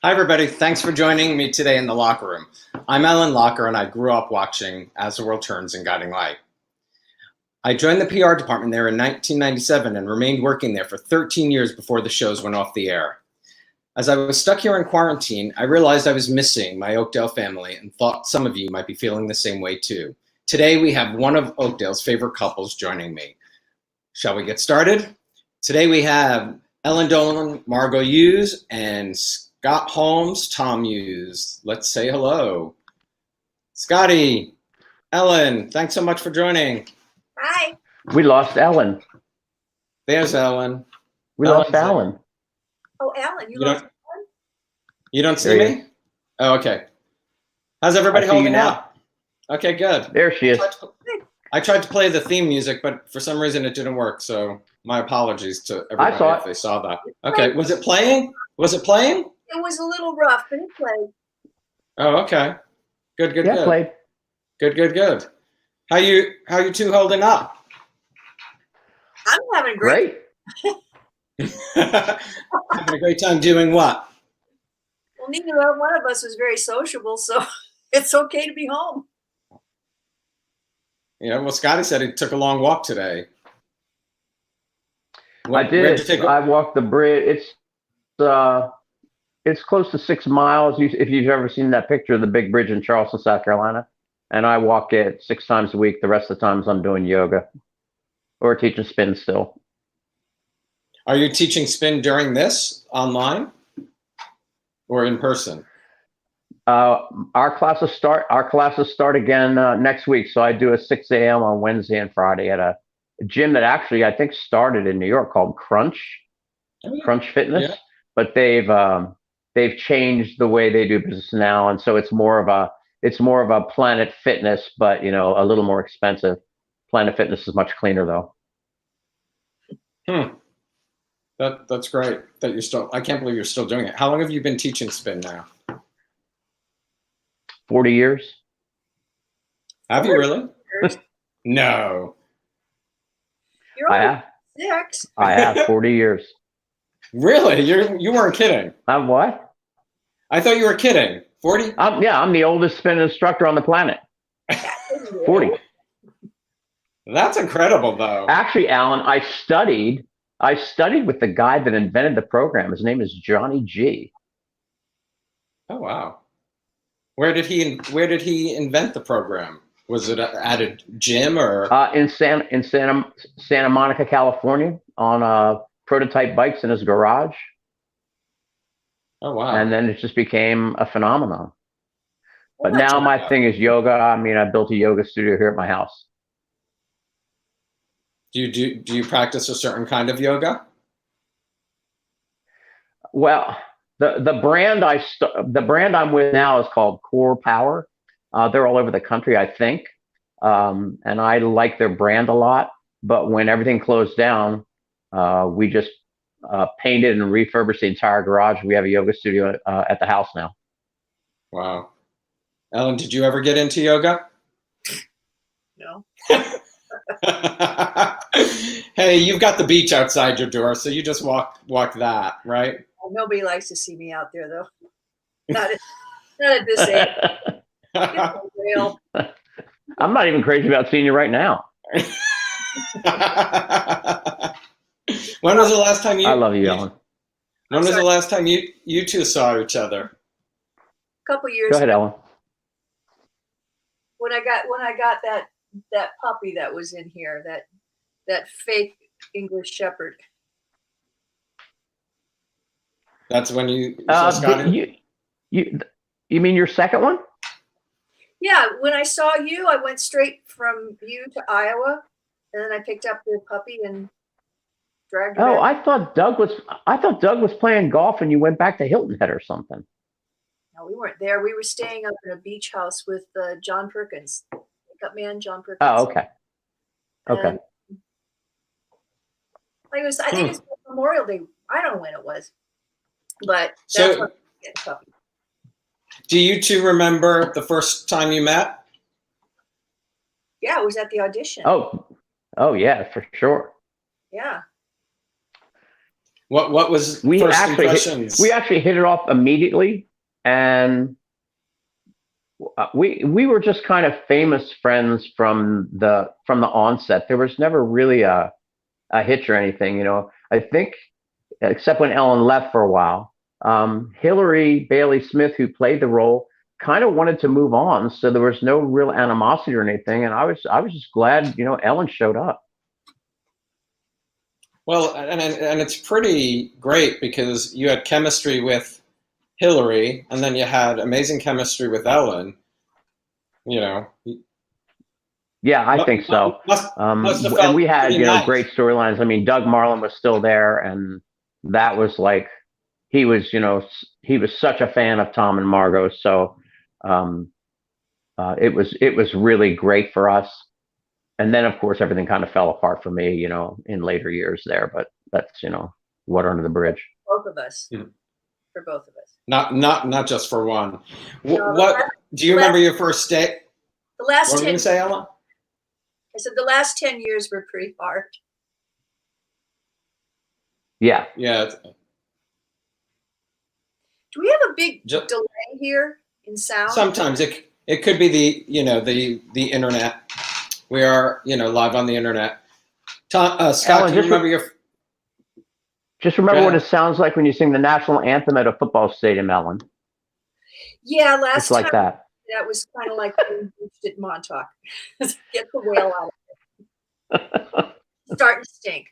Hi, everybody. Thanks for joining me today in the locker room. I'm Alan Locher, and I grew up watching As the World Turns and Guiding Light. I joined the PR department there in 1997 and remained working there for 13 years before the shows went off the air. As I was stuck here in quarantine, I realized I was missing my Oakdale family and thought some of you might be feeling the same way too. Today, we have one of Oakdale's favorite couples joining me. Shall we get started? Today, we have Dolan, Margo Hughes, and Scott Holmes, Tom Hughes. Let's say hello. Scotty, Ellen, thanks so much for joining. Hi. We lost Ellen. There's Ellen. We lost Alan. Oh, Alan, you lost Alan? You don't see me? Oh, okay. How's everybody holding up? Okay, good. There she is. I tried to play the theme music, but for some reason it didn't work. So my apologies to everybody if they saw that. Okay, was it playing? Was it playing? It was a little rough, but it played. Oh, okay. Good, good, good. Played. Good, good, good. How you two holding up? I'm having great. Having a great time doing what? Well, neither one of us was very sociable, so it's okay to be home. Yeah, well, Scotty said he took a long walk today. I did. I walked the bridge. It's close to 6 miles. If you've ever seen that picture of the big bridge in Charleston, South Carolina, and I walk it 6 times a week. The rest of the times I'm doing yoga or teaching spin still. Are you teaching spin during this online or in person? Our classes start again next week. So I do a 6 a.m. on Wednesday and Friday at a gym that actually I think started in New York called Crunch Fitness, but they've changed the way they do business now, and so it's more of a Planet Fitness, but a little more expensive. Planet Fitness is much cleaner though. That's great that you're still. I can't believe you're still doing it. How long have you been teaching spin now? 40 years. Have you really? No. You're only 6. I have 40 years. Really? You weren't kidding. I'm what? I thought you were kidding. 40? I'm the oldest spin instructor on the planet. 40. That's incredible, though. Actually, Alan, I studied with the guy that invented the program. His name is Johnny G. Oh wow. Where did he invent the program? Was it at a gym or in Santa Monica, California, on prototype bikes in his garage? Oh wow. And then it just became a phenomenon. But now my thing is yoga. I mean, I built a yoga studio here at my house. Do you practice a certain kind of yoga? Well, the brand I'm with now is called Core Power. They're all over the country, I think, and I like their brand a lot. But when everything closed down, we just painted and refurbished the entire garage. We have a yoga studio at the house now. Wow. Ellen, did you ever get into yoga? No. Hey, you've got the beach outside your door, so you just walk that, right? Well, nobody likes to see me out there, though. Not at this age. Real. I'm not even crazy about seeing you right now. When was the last time you? I love you, Ellen. When was the last time you two saw each other? A couple years. Go ahead, Ellen. When I got that puppy that was in here, that fake English Shepherd. That's when you saw you mean your second one? Yeah, when I saw you, I went straight from you to Iowa, and then I picked up the puppy and dragged her back. I thought Doug was playing golf and you went back to Hilton Head or something. No, we weren't there. We were staying up in a beach house with John Perkins, makeup man John Perkins. Oh, okay. Okay. And I think it was Memorial Day. I don't know when it was, but that's when I get the puppy. Do you two remember the first time you met? Yeah, it was at the audition. Oh yeah, for sure. Yeah. What was We first actually impressions? we actually hit it off immediately, and we were just kind of famous friends from the onset. There was never really a hitch or anything, you know. I think, except when Ellen left for a while, Hillary Bailey Smith, who played the role, kind of wanted to move on, so there was no real animosity or anything. And I was just glad, you know, Ellen showed up. Well, and it's pretty great because you had chemistry with Hillary, and then you had amazing chemistry with Ellen. You know, Yeah, I think so. must have And felt we had, pretty you know, nice. great storylines. I mean, Doug Marlin was still there, and that was like, he was, you know, he was such a fan of Tom and Margot. So um, it was really great for us. And then, of course, everything kind of fell apart for me, you know, in later years there. But that's, you know, water under the bridge. Both of us. Hmm. For both of us. Not just for one. No, What do you remember your first day? The last What were you 10 gonna say, Ella? I said the last 10 years were pretty hard. Yeah. Yeah. Do we have a big Ju- delay here in sound? Sometimes it could be the internet. We are, you know, live on the internet. Scott, Ellen, do you remember your? Just remember Go what it ahead. sounds like when you sing the national anthem at a football stadium, Ellen. Yeah, last It's like time that. that was kind of like being beached at Montauk. Get the whale out of it. Starting to stink.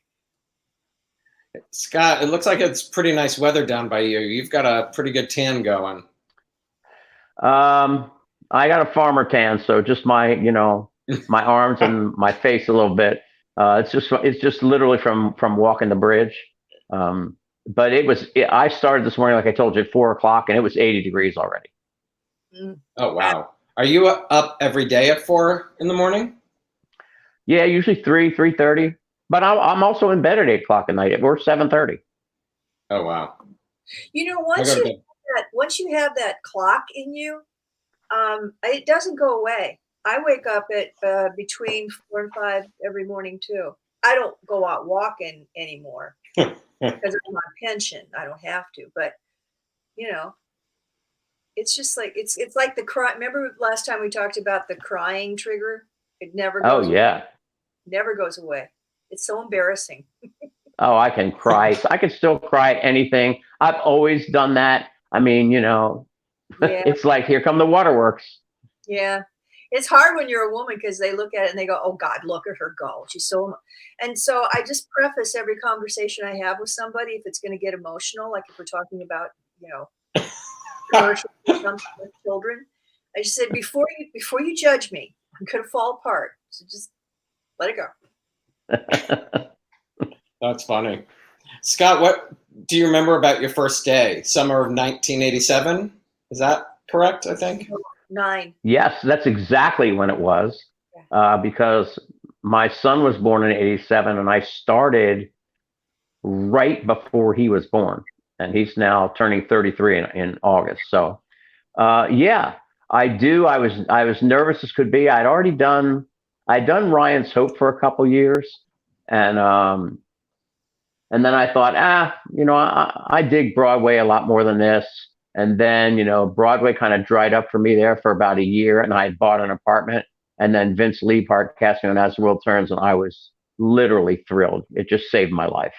Scott, it looks like it's pretty nice weather down by you. You've got a pretty good tan going. I got a farmer tan, so just my, you know, my arms and my face a little bit. It's just literally from walking the bridge. But I started this morning, like I told you, at 4 o'clock, and it was 80 degrees already. Oh wow! Are you up every day at 4 in the morning? Yeah, usually 3:30. But I'm also in bed at 8 o'clock at night. We're 7:30. Oh wow! You know, I go to bed. once you have that clock in you, it doesn't go away. I wake up at between 4 and 5 every morning too. I don't go out walking anymore because I'm on pension. I don't have to, but you know, it's just like it's like the cry. Remember last time we talked about the crying trigger? It never Oh goes. yeah. Never goes away. It's so embarrassing. Oh, I can cry. I can still cry at anything. I've always done that. I mean, you know, Yeah, it's like, here come the waterworks. yeah. It's hard when you're a woman because they look at it and they go, "Oh God, look at her go. She's so." And so I just preface every conversation I have with somebody if it's going to get emotional, like if we're talking about, you know, commercial or something with children. I just said before you judge me, I'm going to fall apart. So just let it go. That's funny. Scott, what do you remember about your first day? Summer of 1987? Is that correct? I think. 9. Yes, that's exactly when it was, because my son was born in '87, and I started right before he was born, and he's now turning 33 in August. So, yeah, I do. I was nervous as could be. I'd done Ryan's Hope for a couple years, and then I thought, you know, I dig Broadway a lot more than this. And then, you know, Broadway kind of dried up for me there for about a year, and I had bought an apartment. And then Vince Liebhardt cast me on As the World Turns, and I was literally thrilled. It just saved my life.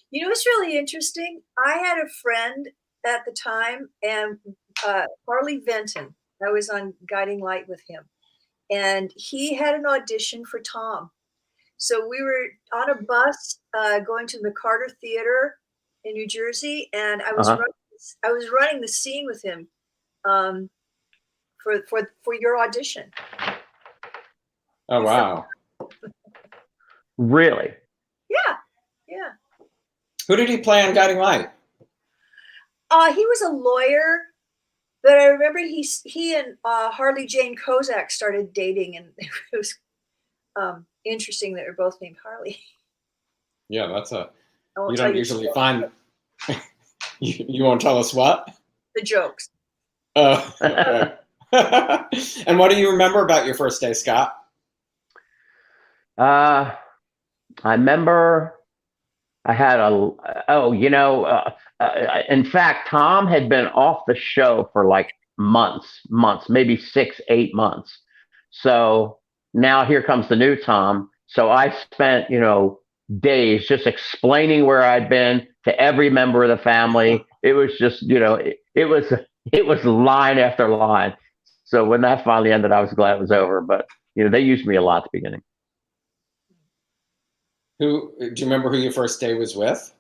You know what's really interesting? I had a friend at the time, and Harley Venton. I was on Guiding Light with him, and he had an audition for Tom. So we were on a bus going to the McCarter Theater in New Jersey, and I was running the scene with him for your audition. Oh wow! Really? Yeah. Who did he play on Guiding Light? He was a lawyer, but I remember he and Harley Jane Kozak started dating, and it was interesting that they're both named Harley. Yeah, that's You don't usually find. You won't tell us what? The jokes. Oh, okay. And what do you remember about your first day, Scott? I remember I had a in fact, Tom had been off the show for like months, maybe 6, 8 months. So now here comes the new Tom. So I spent, days just explaining where I'd been to every member of the family. It was just, it was line after line. So when that finally ended, I was glad it was over. But they used me a lot at the beginning. Who do you remember who your first day was with?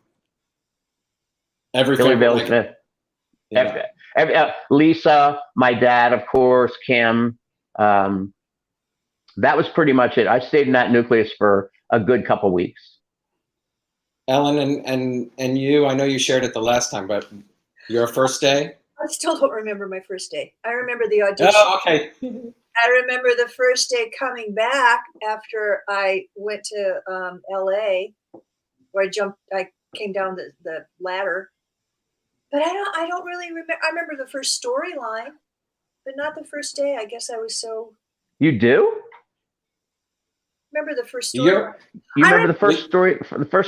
Every Billy family, Bailey like, Smith. yeah. Lisa, my dad, of course, Kim. Um, that was pretty much it. I stayed in that nucleus for a good couple weeks. Ellen and you, I know you shared it the last time, but your first day? I still don't remember my first day. I remember the audition. Oh, okay. I remember the first day coming back after I went to LA, where I came down the ladder. But I don't really remember. I remember the first storyline, but not the first day. I guess I was so. You do? Remember the first You storyline? remember the first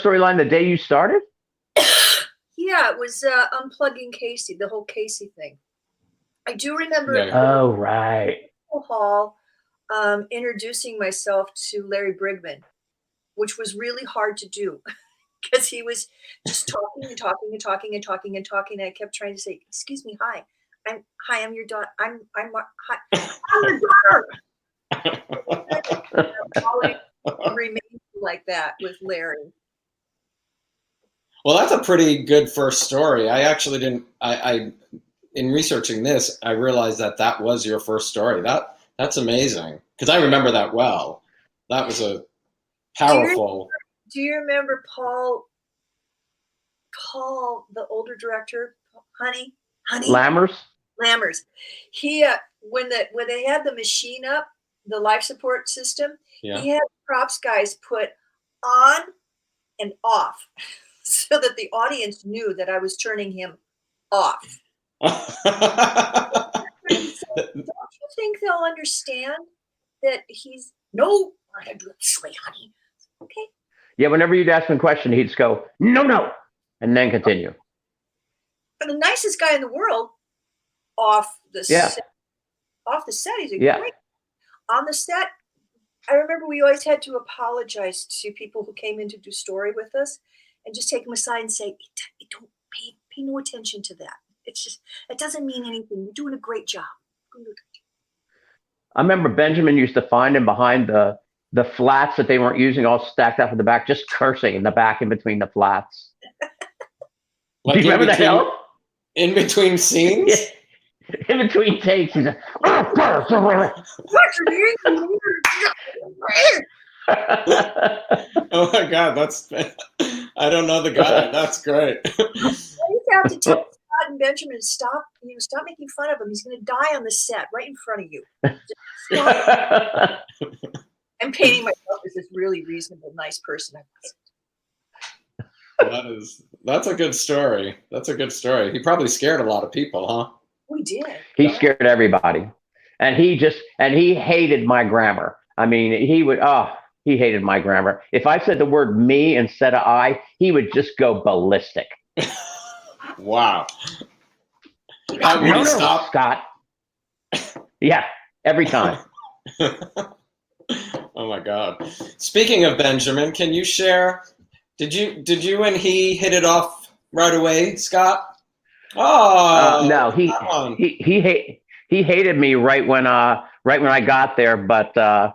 storyline the day you started? Yeah, it was unplugging Casey, the whole Casey thing. I do remember Yeah. Oh, right. hall introducing myself to Larry Brigman, which was really hard to do because he was just talking and talking and talking and talking and talking. And I kept trying to say, "Excuse me, hi, I'm your daughter. I'm your daughter." Always remained like that with Larry. Well, that's a pretty good first story. I actually didn't. I in researching this, I realized that was your first story. That's amazing because I remember that well. That was a powerful. Do you remember Paul, the older director, Honey Lammers? He when they had the machine up, the life support system, Yeah. he had props guys put on and off so that the audience knew that I was turning him off. Don't you think they'll understand that he's no, we're gonna do it this way, honey? Okay. Yeah, whenever you'd ask him a question, he'd just go, no, and then continue. But the nicest guy in the world off the set. Off the set, he's a great. On the set, I remember we always had to apologize to people who came in to do story with us and just take them aside and say, don't pay no attention to that. It's just, it doesn't mean anything. You're doing a great job. I remember Benjamin used to find him behind the flats that they weren't using, all stacked up in the back, just cursing in the back in between the flats. Like, do you remember that? In between scenes? Yeah. In between takes, he's like, oh my God, I don't know the guy. That's great. I used to have to tell Scott and Benjamin to stop making fun of him. He's going to die on the set right in front of you. I'm painting myself as this really reasonable, nice person. That's a good story. That's a good story. He probably scared a lot of people, huh? We did. He scared everybody. And he hated my grammar. I mean, he hated my grammar. If I said the word me instead of I, he would just go ballistic. Wow. How would he stop? Scott. Yeah, every time. Oh my God. Speaking of Benjamin, can you share, did you and he hit it off right away, Scott? Oh no, he hated me right when I got there, but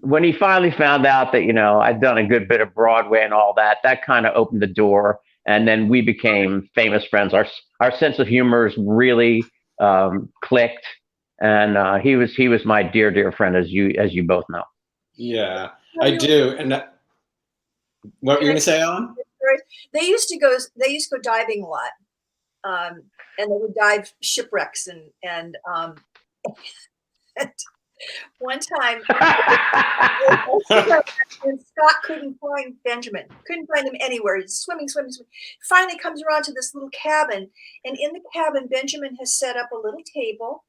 when he finally found out that I'd done a good bit of Broadway and all that kind of opened the door, and then we became famous friends. Our sense of humor really clicked, and he was my dear friend, as you both know. Yeah, I do. And what were you gonna say, Ellen? They used to go diving a lot. And they would dive shipwrecks and one time and Scott couldn't find Benjamin, couldn't find him anywhere. He's swimming. Finally comes around to this little cabin, and in the cabin, Benjamin has set up a little table,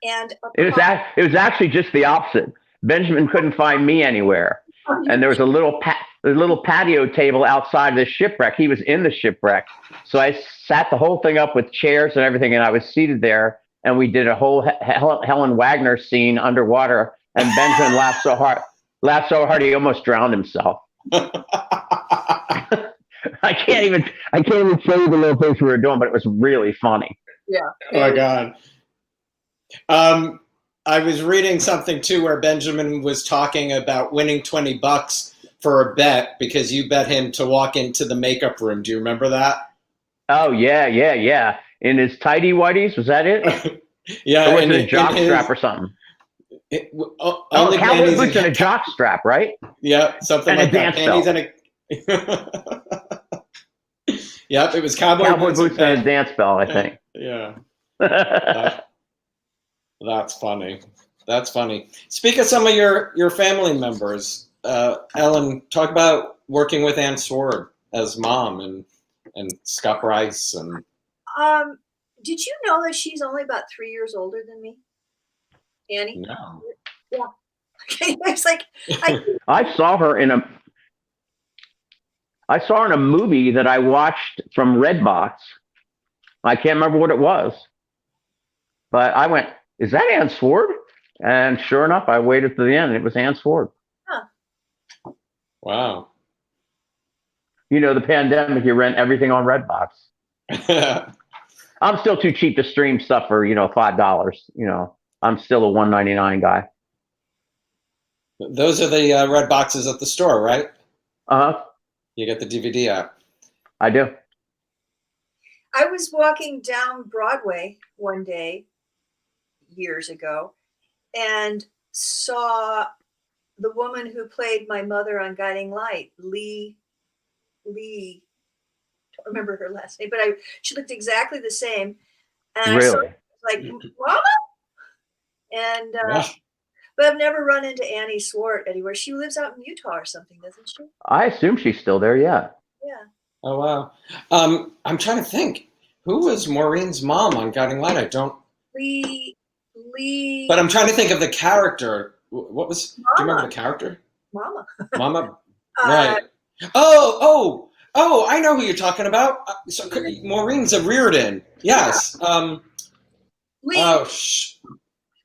and it was actually just the opposite. Benjamin couldn't find me anywhere, and there was a little little patio table outside the shipwreck. He was in the shipwreck. So I sat the whole thing up with chairs and everything, and I was seated there, and we did a whole Helen Wagner scene underwater, and Benjamin laughed so hard he almost drowned himself. I can't even show you the little things we were doing, but it was really funny. Yeah. Oh my God. I was reading something too where Benjamin was talking about winning $20 for a bet because you bet him to walk into the makeup room. Do you remember that? Oh yeah. In his tighty whities, was that it? Yeah. Or was it a jock strap or something? Only cowboy boots and a jock strap, right? Yeah, something and like a that. Dance Panties belt. and a. Yep, it was cowboy boots and a dance belt, I think. Yeah. That's funny. That's funny. Speak of some of your family members. Ellen, talk about working with Ann Sword as mom and Scott Bryce and. Did you know that she's only about 3 years older than me, Annie? No. Yeah. It's like I saw her in a movie that I watched from Redbox. I can't remember what it was, but I went, "Is that Ann Sword?" And sure enough, I waited to the end. And it was Ann Sword. Huh. Wow. You know, the pandemic, you rent everything on Redbox. I'm still too cheap to stream stuff for, $5. I'm still a $1.99 guy. Those are the red boxes at the store, right? Uh-huh. You get the DVD app. I do. I was walking down Broadway one day years ago and saw the woman who played my mother on Guiding Light, Lee. Don't remember her last name, but she looked exactly the same. And really? I saw her, like, Mama? And Yeah. but I've never run into Annie Swart anywhere. She lives out in Utah or something, doesn't she? I assume she's still there, yeah. Yeah. Oh, wow. I'm trying to think. Who was Maureen's mom on Guiding Light? I don't. Lee. But I'm trying to think of the character. What was? Mama. Do you remember the character? Mama. Mama. Right. Oh! I know who you're talking about. Maureen's a Reardon. Yes. Lee.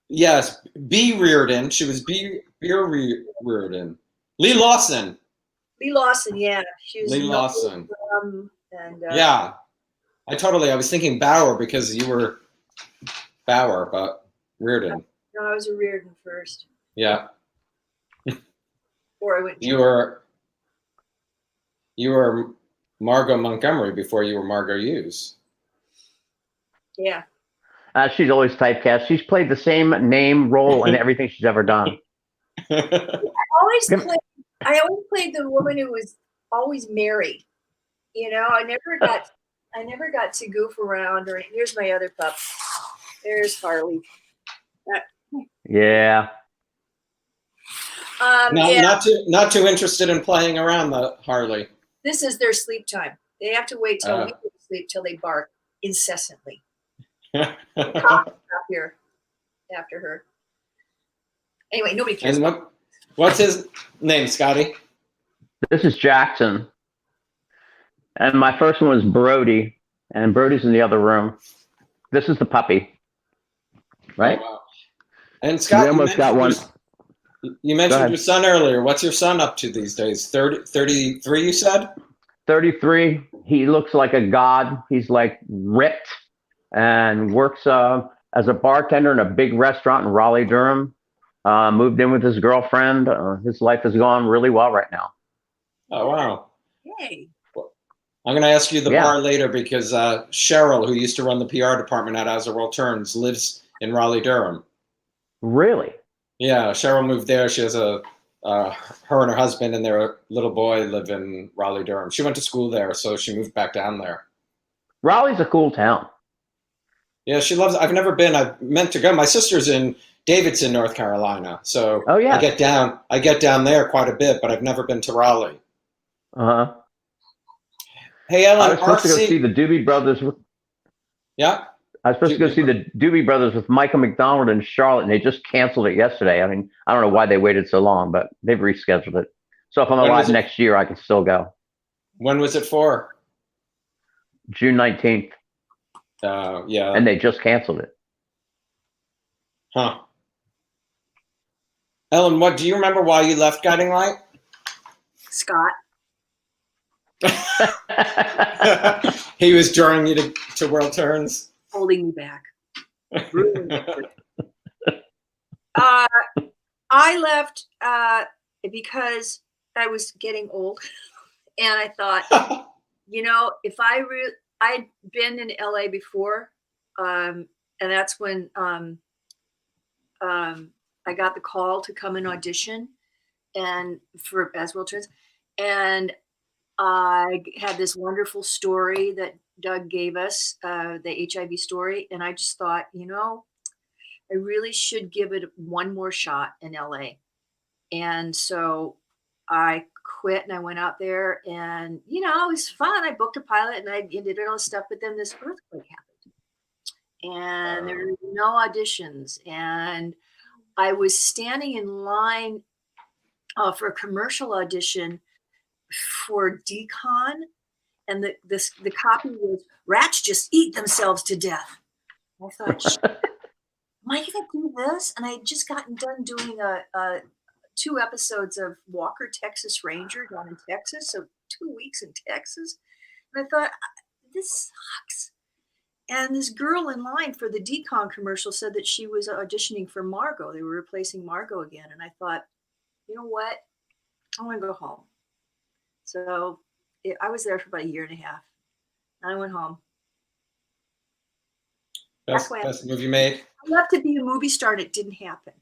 Yes. B. Reardon. She was B. Reardon. Lee Lawson. Lee Lawson. Yeah. She was Lee Lawson. And Yeah. I was thinking Bauer because you were Bauer, but Reardon. No, I was a Reardon first. Yeah. Or I went. You were Margo Montgomery before you were Margo Hughes. Yeah. She's always typecast. She's played the same name role in everything she's ever done. I always played the woman who was always married. I never got to goof around. Or here's my other pup. There's Harley. Yeah. Not too interested in playing around the Harley. This is their sleep time. They have to wait till we go to sleep till they bark incessantly. Here after her. Anyway, nobody cares. And what's his name, Scotty? This is Jackson. And my first one was Brody. And Brody's in the other room. This is the puppy. Right? Oh, wow. And Scott, we almost got one. You mentioned your son earlier. What's your son up to these days? 33, you said? 33. He looks like a god. He's like ripped and works as a bartender in a big restaurant in Raleigh, Durham. Moved in with his girlfriend. His life has gone really well right now. Oh, wow. Yay. I'm going to ask you the bar later because Cheryl, who used to run the PR department at As the World Turns, lives in Raleigh, Durham. Really? Yeah, Cheryl moved there. She has her and her husband and their little boy live in Raleigh, Durham. She went to school there, so she moved back down there. Raleigh's a cool town. Yeah, she loves it. I've never been. I've meant to go. My sister's in Davidson, North Carolina, so I get down there quite a bit, but I've never been to Raleigh. Uh-huh. Hey, Ellen, I was supposed to go see the Doobie Brothers with. Yeah. I was supposed to go see the Doobie Brothers with Michael McDonald and Charlotte, and they just canceled it yesterday. I mean, I don't know why they waited so long, but they've rescheduled it. So if I'm When was alive it? next year, I can still go. When was it for? June 19th, Yeah. and they just canceled it. Huh. Ellen, what do you remember why you left Guiding Light? Scott. He was drawing you to World Turns. Holding me back. I left because I was getting old, and I thought, if I'd been in LA before, and that's when I got the call to come and audition, and for as World Turns, and I had this wonderful story that Doug gave us, the HIV story, and I just thought, I really should give it one more shot in LA. And so I quit and I went out there, and it was fun. I booked a pilot and I did all this stuff, but then this earthquake happened and there were no auditions. And I was standing in line for a commercial audition for Decon, and the copy was "Rats just eat themselves to death." I thought, am I gonna do this? And I had just gotten done doing a 2 episodes of Walker, Texas Ranger down in Texas, so 2 weeks in Texas. And I thought, this sucks. And this girl in line for the Decon commercial said that she was auditioning for Margo. They were replacing Margo again. And I thought, you know what? I want to go home. So I was there for about 1.5 years. I went home. Best movie made? I left to be a movie star and it didn't happen.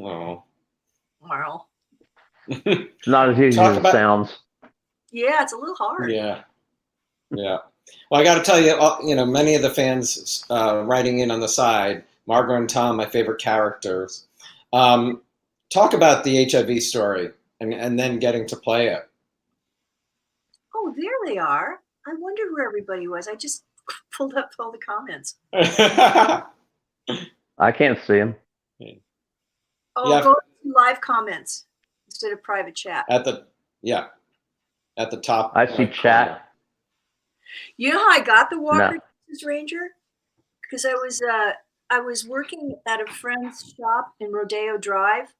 Oh. Wow. It's not as easy as it sounds. Yeah, it's a little hard. Yeah. Well, I got to tell you, many of the fans writing in on the side, Margo and Tom, my favorite characters. Talk about the HIV story and then getting to play it. Oh, there they are. I wondered where everybody was. I just pulled up all the comments. I can't see them. Oh, go to live comments instead of private chat. At the top. I see chat. Corner. You know how I got the Walker Texas Ranger? Because I was working at a friend's shop in Rodeo Drive,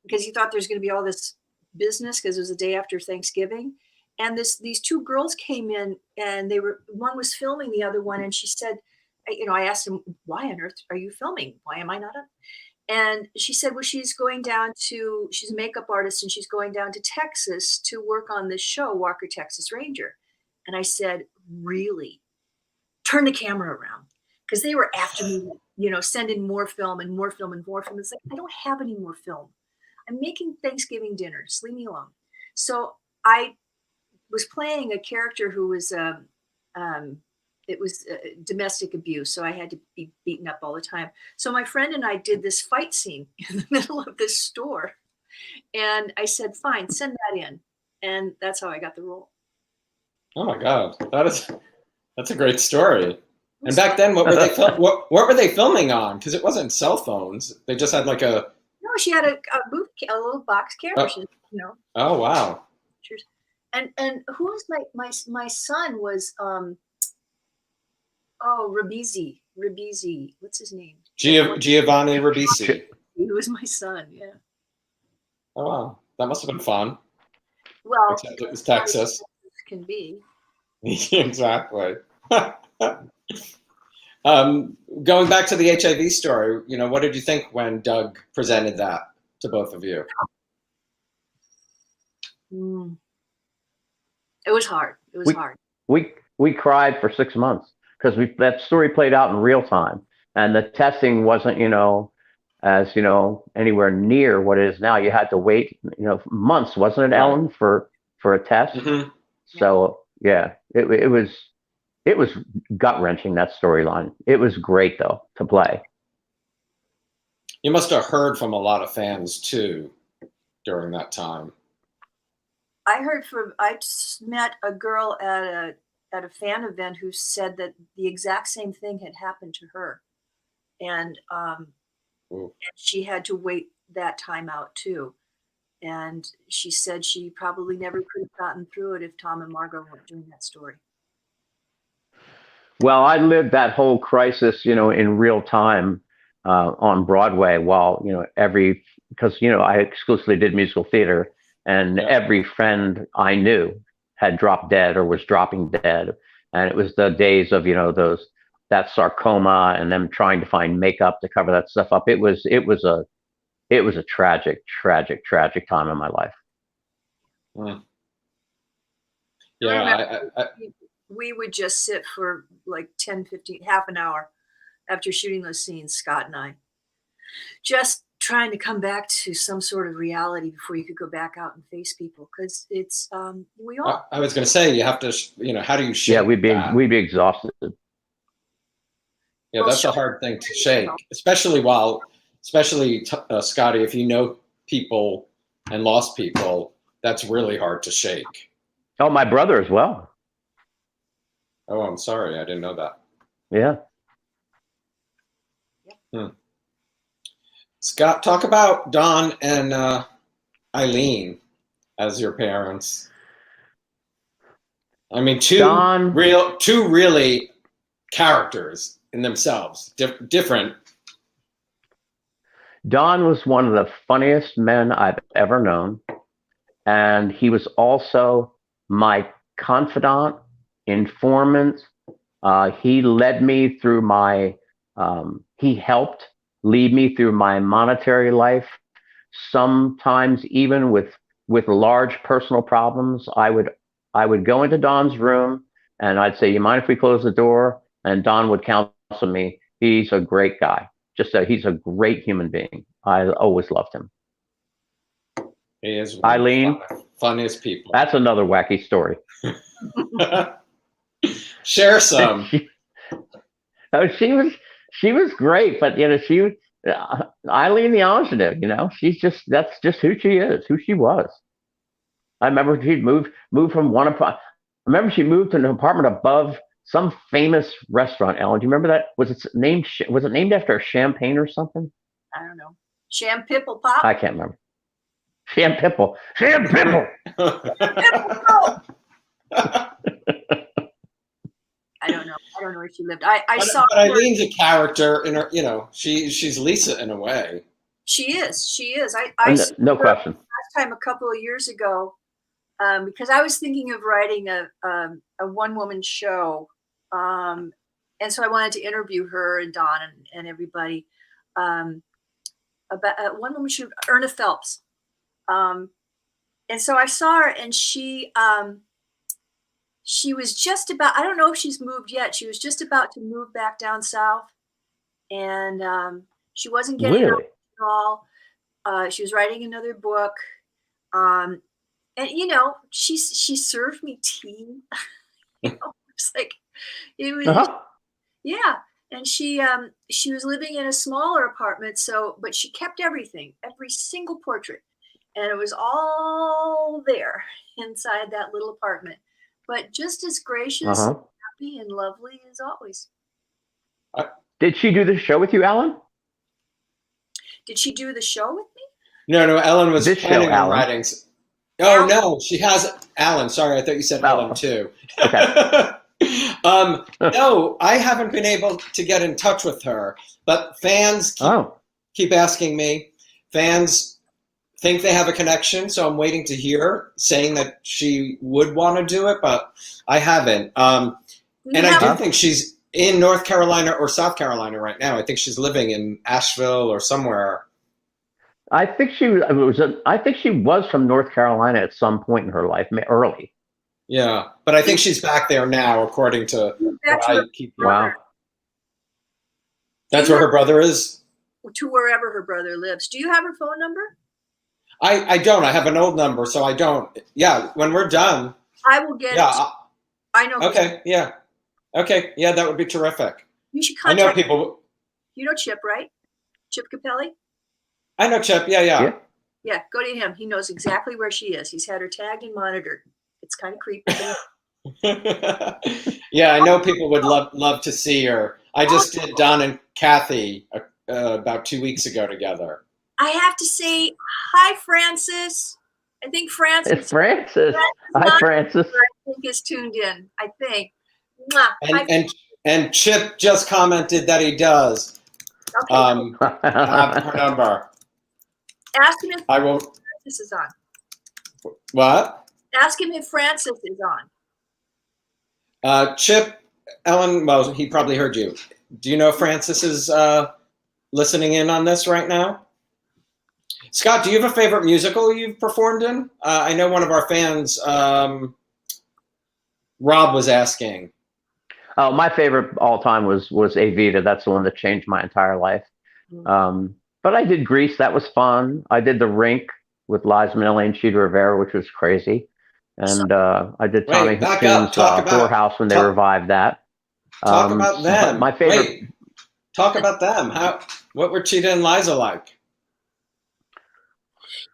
because he thought there's going to be all this business because it was the day after Thanksgiving. And these 2 girls came in, and one was filming the other one, and she said, I asked him, why on earth are you filming? Why am I not up? And she said, well, she's a makeup artist, and she's going down to Texas to work on this show, Walker, Texas Ranger. And I said, really? Turn the camera around. Because they were after me, send in more film and more film and more film. It's like, I don't have any more film. I'm making Thanksgiving dinners. Leave me alone. So I was playing a character who was, it was domestic abuse. So I had to be beaten up all the time. So my friend and I did this fight scene in the middle of this store. And I said, fine, send that in. And that's how I got the role. Oh my God. That's a great story. And back then, what were they filming on? Because it wasn't cell phones. They just had like a. No, she had a little box camera. Oh wow. And who was my son was Ribisi. What's his name? Giovanni Ribisi. He was my son. Yeah. Oh wow, that must have been fun. Well, except it was Texas. Can be. Exactly. Going back to the HIV story, what did you think when Doug presented that to both of you? It was hard. Hard. We cried for 6 months because that story played out in real time, and the testing wasn't, as anywhere near what it is now. You had to wait, months, wasn't it, Ellen, for a test? Mm-hmm. So yeah, it was gut wrenching, that storyline. It was great though to play. You must have heard from a lot of fans too during that time. I met a girl at a fan event who said that the exact same thing had happened to her, and she had to wait that time out too. And she said she probably never could have gotten through it if Tom and Margo weren't doing that story. Well, I lived that whole crisis, in real time on Broadway while, because, I exclusively did musical theater, and every friend I knew had dropped dead or was dropping dead. And it was the days of, that sarcoma and them trying to find makeup to cover that stuff up. It was a tragic, tragic, tragic time in my life. Mm. Yeah. We would just sit for like 10, 15, half an hour after shooting those scenes, Scott and I, just trying to come back to some sort of reality before you could go back out and face people. Because it's, we all. I was going to say, you have to, how do you shake? Yeah, we'd be exhausted. Yeah, that's a hard thing to shake, especially Scotty, if you know people and lost people, that's really hard to shake. Oh, my brother as well. Oh, I'm sorry. I didn't know that. Yeah. Scott, talk about Don and Eileen as your parents. I mean, two really characters in themselves, different. Don was one of the funniest men I've ever known. And he was also my confidant, informant. He led me through he helped lead me through my monetary life. Sometimes even with large personal problems, I would go into Don's room and I'd say, "You mind if we close the door?" And Don would counsel me. He's a great guy. He's a great human being. I always loved him. He is Eileen, funniest people. That's another wacky story. Share some. She was great, but she was Eileen the ingenue. That's just who she is, who she was. I remember she'd moved from one apartment. I remember she moved to an apartment above some famous restaurant. Ellen, do you remember that? Was it named after a champagne or something? I don't know. Sham Pipple Pop. I can't remember. Sham Pipple. I don't know where she lived. I saw. But Eileen's a character in her. She's Lisa in a way. She is. No question. Last time a couple of years ago, because I was thinking of writing a one-woman show, and so I wanted to interview her and Don and everybody about one woman show, Erna Phelps. And so I saw her, and she was just about, I don't know if she's moved yet. She was just about to move back down south, and she wasn't getting out at all. She was writing another book. And she served me tea. It's like, it was, yeah. And she was living in a smaller apartment. But she kept everything, every single portrait. And it was all there inside that little apartment. But just as gracious, happy, and lovely as always. Did she do the show with you, Alan? Did she do the show with me? No, Ellen was planning on writing. Oh, no, she has Alan. Sorry, I thought you said Ellen too. Okay. No, I haven't been able to get in touch with her, but fans keep asking me. Fans think they have a connection, so I'm waiting to hear saying that she would want to do it, but I haven't. And I do think she's in North Carolina or South Carolina right now. I think she's living in Asheville or somewhere. I think she was from North Carolina at some point in her life, early. Yeah, but I think she's back there now, according to what I keep. Wow. That's where her brother is? To wherever her brother lives. Do you have her phone number? I don't. I have an old number, so I don't. Yeah, when we're done. I will get it. I know. Okay, yeah. Okay, yeah, that would be terrific. You should contact. I know people. You know Chip, right? Chip Capelli? I know Chip, yeah. Yeah, go to him. He knows exactly where she is. He's had her tagged and monitored. It's kind of creepy. Yeah, I know people would love to see her. I just did Don and Kathy about 2 weeks ago together. I have to say, Hi, Francis. I think Francis. It's Francis. Hi, not Francis. here, I think is tuned in. I think. Mwah. Hi, And Chip just commented that he does. okay. I have her number. Ask him if I will. Francis is on. What? Ask him if Francis is on. Chip, Ellen. Well, he probably heard you. Do you know if Francis is listening in on this right now? Scott, do you have a favorite musical you've performed in? I know one of our fans, Rob, was asking. Oh, my favorite all time was Evita. That's the one that changed my entire life. But I did Grease. That was fun. I did The Rink with Liza Minnelli and Cheetah Rivera, which was crazy. And I did Tommy Hutchins' Whorehouse when they revived that. Talk about them. My favorite. Wait, talk about them. What were Cheetah and Liza like?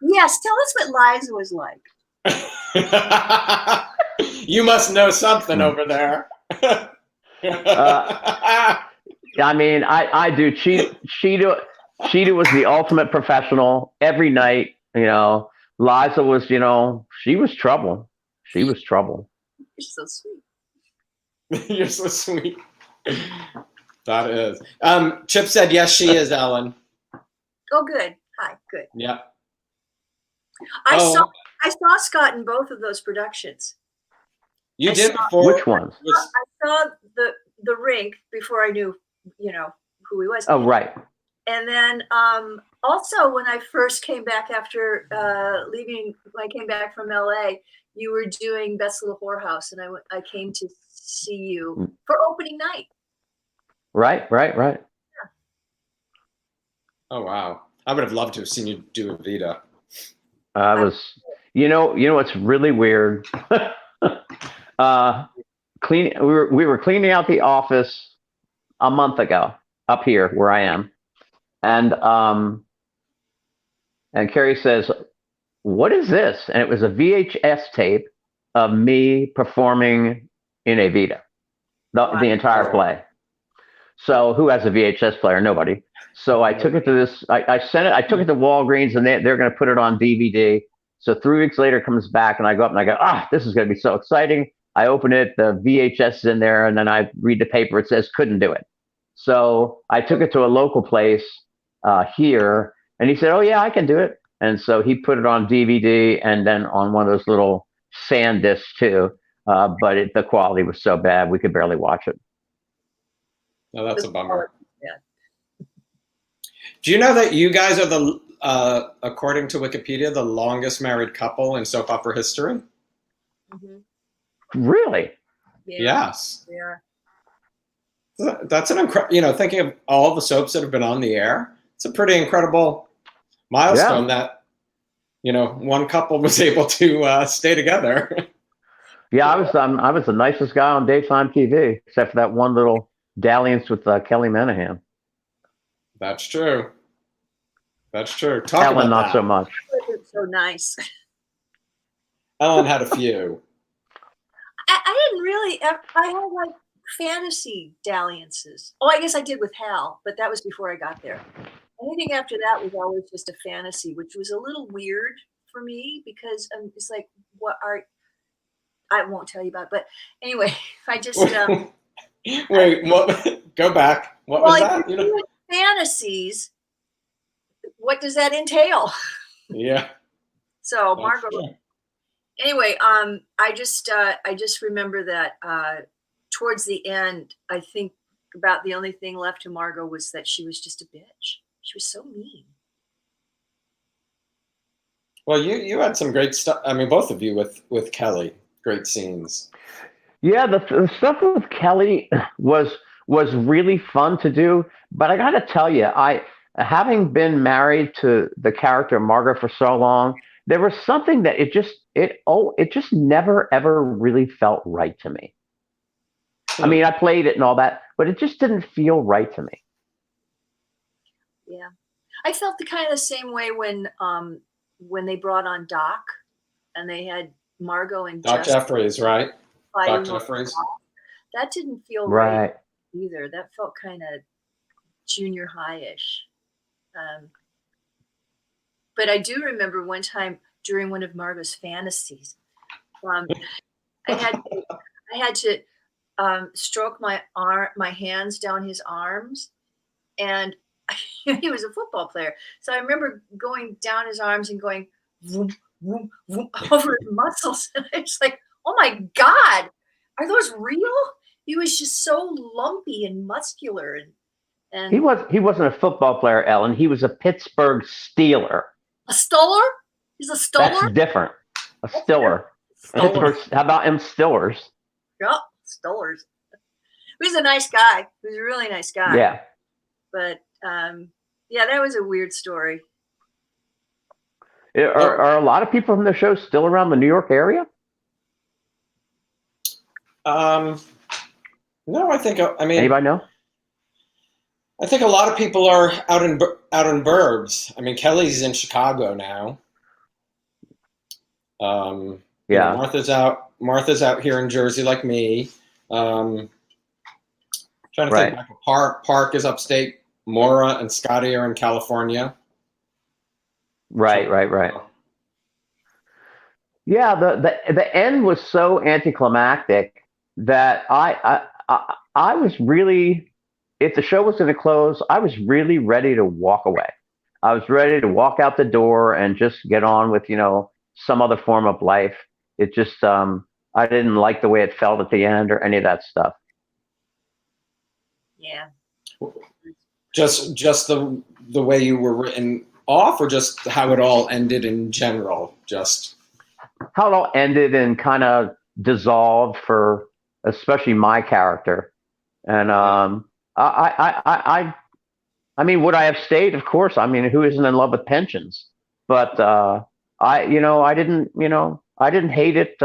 Yes, tell us what Liza was like. You must know something over there. I mean, I do. Cheetah was the ultimate professional every night. You know, Liza was, she was trouble. She was trouble. You're so sweet. You're so sweet. That is. Chip said, yes, she is, Ellen. Oh, good. Hi, good. Yeah. I saw Scott in both of those productions. You did before? Which ones? I saw the Rink before I knew, who he was. Oh, right. And then also when I first came back after leaving, when I came back from LA, you were doing Best Little Whorehouse, and I came to see you for opening night. Right. Yeah. Oh, wow. I would have loved to have seen you do Evita. What's really weird. We were cleaning out the office a month ago up here where I am, and Carrie says, "What is this?" And it was a VHS tape of me performing in Evita, the entire play. So who has a VHS player? Nobody. So I took it to this. I took it to Walgreens, and they're going to put it on DVD. So 3 weeks later, it comes back, and I go up and I go, this is going to be so exciting. I open it, the VHS is in there, and then I read the paper. It says couldn't do it. So I took it to a local place here, and he said, "Oh yeah, I can do it." And so he put it on DVD and then on one of those little sand discs too. But the quality was so bad we could barely watch it. No, that's a bummer. Yeah. Do you know that you guys are according to Wikipedia, the longest married couple in soap opera history? Mm-hmm. Really? Yeah. Yes. Yeah. That's an incredible, thinking of all the soaps that have been on the air, it's a pretty incredible milestone that, one couple was able to stay together. Yeah, I was the nicest guy on daytime TV, except for that one little dalliance with Kelly Manahan. That's true. Talk Ellen, about not that. so much. It's so nice. Ellen had a few. I didn't really. I had like fantasy dalliances. Oh, I guess I did with Hal, but that was before I got there. Anything after that was always just a fantasy, which was a little weird for me because it's like, I won't tell you about it, but anyway, I just wait. What? Go back. What was that? If you're doing fantasies, what does that entail? Yeah. So Margo. Anyway, I just remember that towards the end, I think about the only thing left to Margo was that she was just a bitch. She was so mean. Well, you had some great stuff. I mean, both of you with Kelly, great scenes. Yeah, the stuff with Kelly was really fun to do. But I got to tell you, having been married to the character Margo for so long, there was something that it just never ever really felt right to me. I mean, I played it and all that, but it just didn't feel right to me. Yeah, I felt the same way when they brought on Doc, and they had Margo and Doc Jeffries, right? Doc Jeffries. That didn't feel right either. That felt kind of junior high-ish. But I do remember one time during one of Margo's fantasies, um, I had to stroke my hands down his arms, and he was a football player. So I remember going down his arms and going vroom, vroom, vroom, over his muscles. And I was like, oh my God, are those real? He was just so lumpy and muscular. And He wasn't a football player, Ellen. He was a Pittsburgh Steeler. a stoller? He's a That's stoller? different. A Stiller. Stoller. How about him Stillers? Yep, stollers. He was a nice guy. He was a really nice guy. Yeah. But yeah, that was a weird story. Are a lot of people from the show still around the New York area? No, I mean, Anybody know? I think a lot of people are out in burbs. I mean, Kelly's in Chicago now. Yeah. Martha's out here in Jersey, like me. Trying to think. Michael Park is upstate. Maura and Scotty are in California. Right. Yeah, the end was so anticlimactic that I was really, if the show was going to close, I was really ready to walk away. I was ready to walk out the door and just get on with, some other form of life. It just, I didn't like the way it felt at the end or any of that stuff. Yeah. Just the way you were written off, or just how it all ended in general? Just how it all ended and kind of dissolved for especially my character. And I mean, would I have stayed? Of course. I mean, who isn't in love with pensions? But I didn't hate it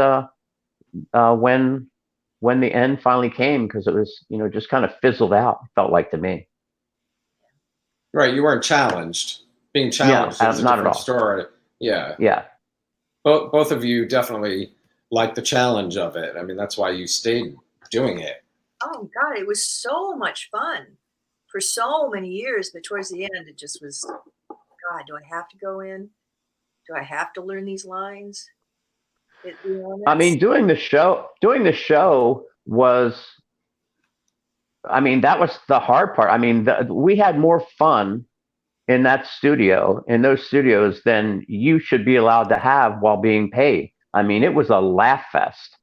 when the end finally came, because it was, just kind of fizzled out. It felt like to me. Right, you weren't challenged. Being challenged is a not different at all. story. Yeah. Yeah. Both of you definitely like the challenge of it. I mean, that's why you stayed doing it. Oh God, it was so much fun for so many years, but towards the end, it just was, God, do I have to go in? Do I have to learn these lines? I mean, doing the show was, I mean, that was the hard part. I mean, we had more fun in those studios than you should be allowed to have while being paid. I mean, it was a laugh fest.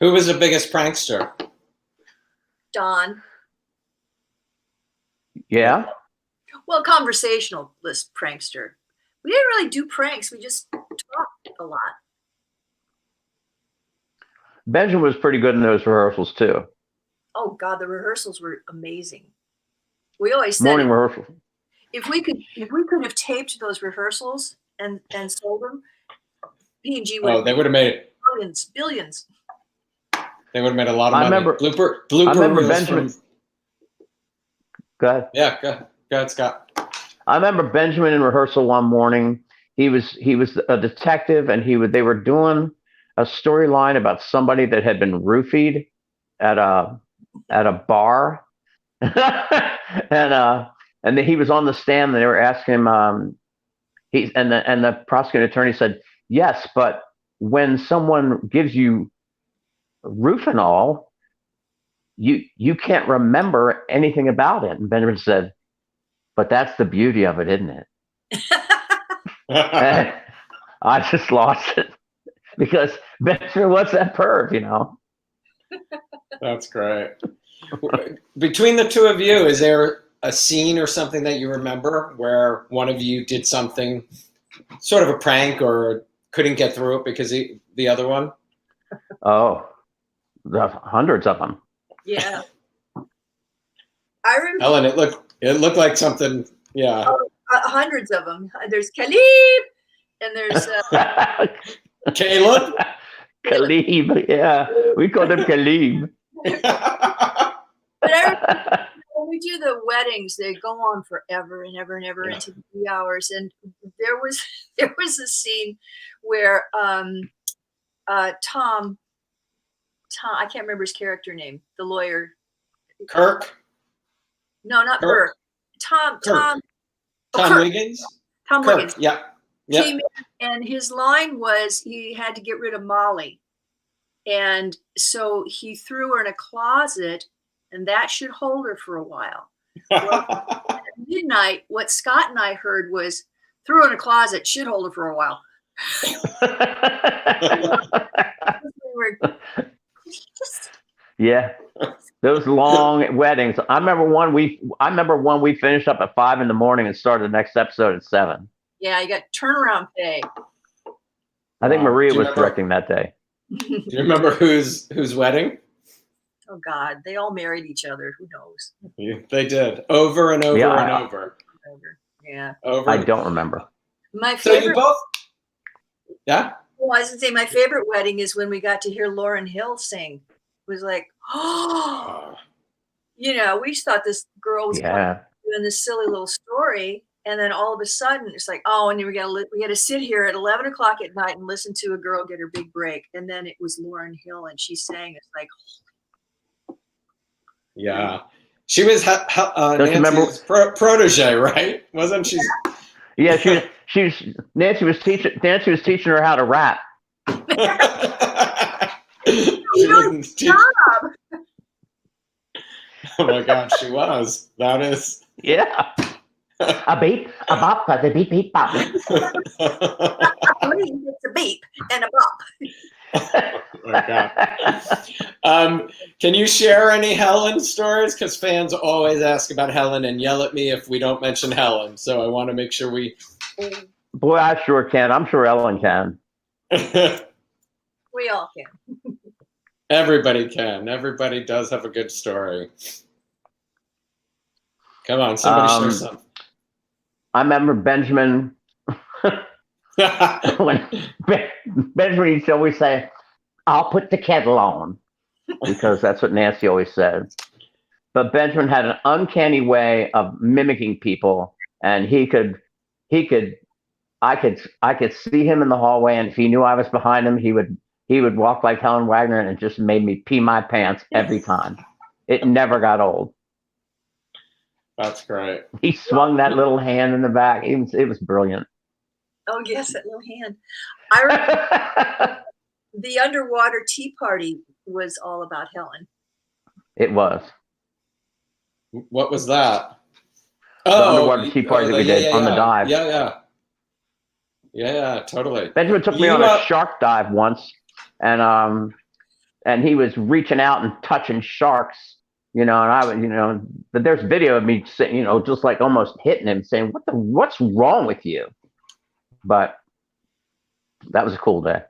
Who was the biggest prankster? Don. Yeah. Well, conversationalist prankster. We didn't really do pranks. We just talked a lot. Benjamin was pretty good in those rehearsals too. Oh God, the rehearsals were amazing. We always said morning rehearsal. If we could have taped those rehearsals and sold them, P&G would. Oh, they would have made billions. They would have made a lot of money. Blooper I remember reels Benjamin. Go ahead. Yeah, go ahead, Scott. I remember Benjamin in rehearsal one morning. He was a detective, and they were doing a storyline about somebody that had been roofied at a bar, and then he was on the stand, and they were asking him. The prosecuting attorney said, "Yes, but when someone gives you Rufinol, you can't remember anything about it." And Benjamin said, "But that's the beauty of it, isn't it?" And I just lost it, because Benjamin was that perv, That's great. Between the two of you, is there a scene or something that you remember where one of you did something, sort of a prank, or couldn't get through it because the other one? Oh, the hundreds of them. Yeah. I remember. Ellen, it looked like something. Yeah. Oh, hundreds of them. There's Khalib, and there's Caleb. Khalib, yeah, we called him Khalib. But when we do the weddings, they go on forever and ever and ever into 3 hours. And there was a scene where Tom, I can't remember his character name, the lawyer. Kirk? No, not Kirk. Tom. Tom Wiggins? Tom Kirk, Wiggins yep. came in, and his line was he had to get rid of Molly. And so he threw her in a closet, and that should hold her for a while. Well, at midnight, what Scott and I heard was threw her in a closet, should hold her for a while. Yeah, those long weddings. I remember one we finished up at 5 a.m. and started the next episode at 7. Yeah, you got turnaround pay. I think Wow. Maria Do you was remember- directing that day. Do you remember whose wedding? Oh God, they all married each other. Who knows? Yeah, they did over and over Yeah, and over. Yeah. Over. I don't remember. My So you favorite. both? Yeah. Well, I was gonna say my favorite wedding is when we got to hear Lauryn Hill sing. It was like, oh, we just thought this girl was doing this silly little story, and then all of a sudden it's like, oh, and we got to sit here at 11 o'clock at night and listen to a girl get her big break, and then it was Lauryn Hill, and she sang. It's like, Yeah. She was Nancy's protege, right? Wasn't she? Yeah, Nancy was teaching her how to rap. She wasn't Oh my God, she was. That is. Yeah. A beep, a bop, a beep, beep, bop. it's a beep and a bop. Oh my God. Can you share any Helen stories? Because fans always ask about Helen and yell at me if we don't mention Helen. So I want to make sure we. Boy, I sure can. I'm sure Ellen can. We all can. Everybody can. Everybody does have a good story. Come on, somebody share some. I remember Benjamin. When Benjamin used to always say, "I'll put the kettle on," because that's what Nancy always said. But Benjamin had an uncanny way of mimicking people, and I could see him in the hallway, and if he knew I was behind him, he would walk like Helen Wagner, and it just made me pee my pants every time. It never got old. That's great. He swung that little hand in the back. It was brilliant. Oh yes, that little hand. I remember the underwater tea party was all about Helen. It was. What was that? The underwater tea party that we did on the dive. Yeah, totally. Benjamin took me on a shark dive once, and he was reaching out and touching sharks, and I would, but there's video of me, just like almost hitting him, saying, "What's wrong with you?" But that was a cool day.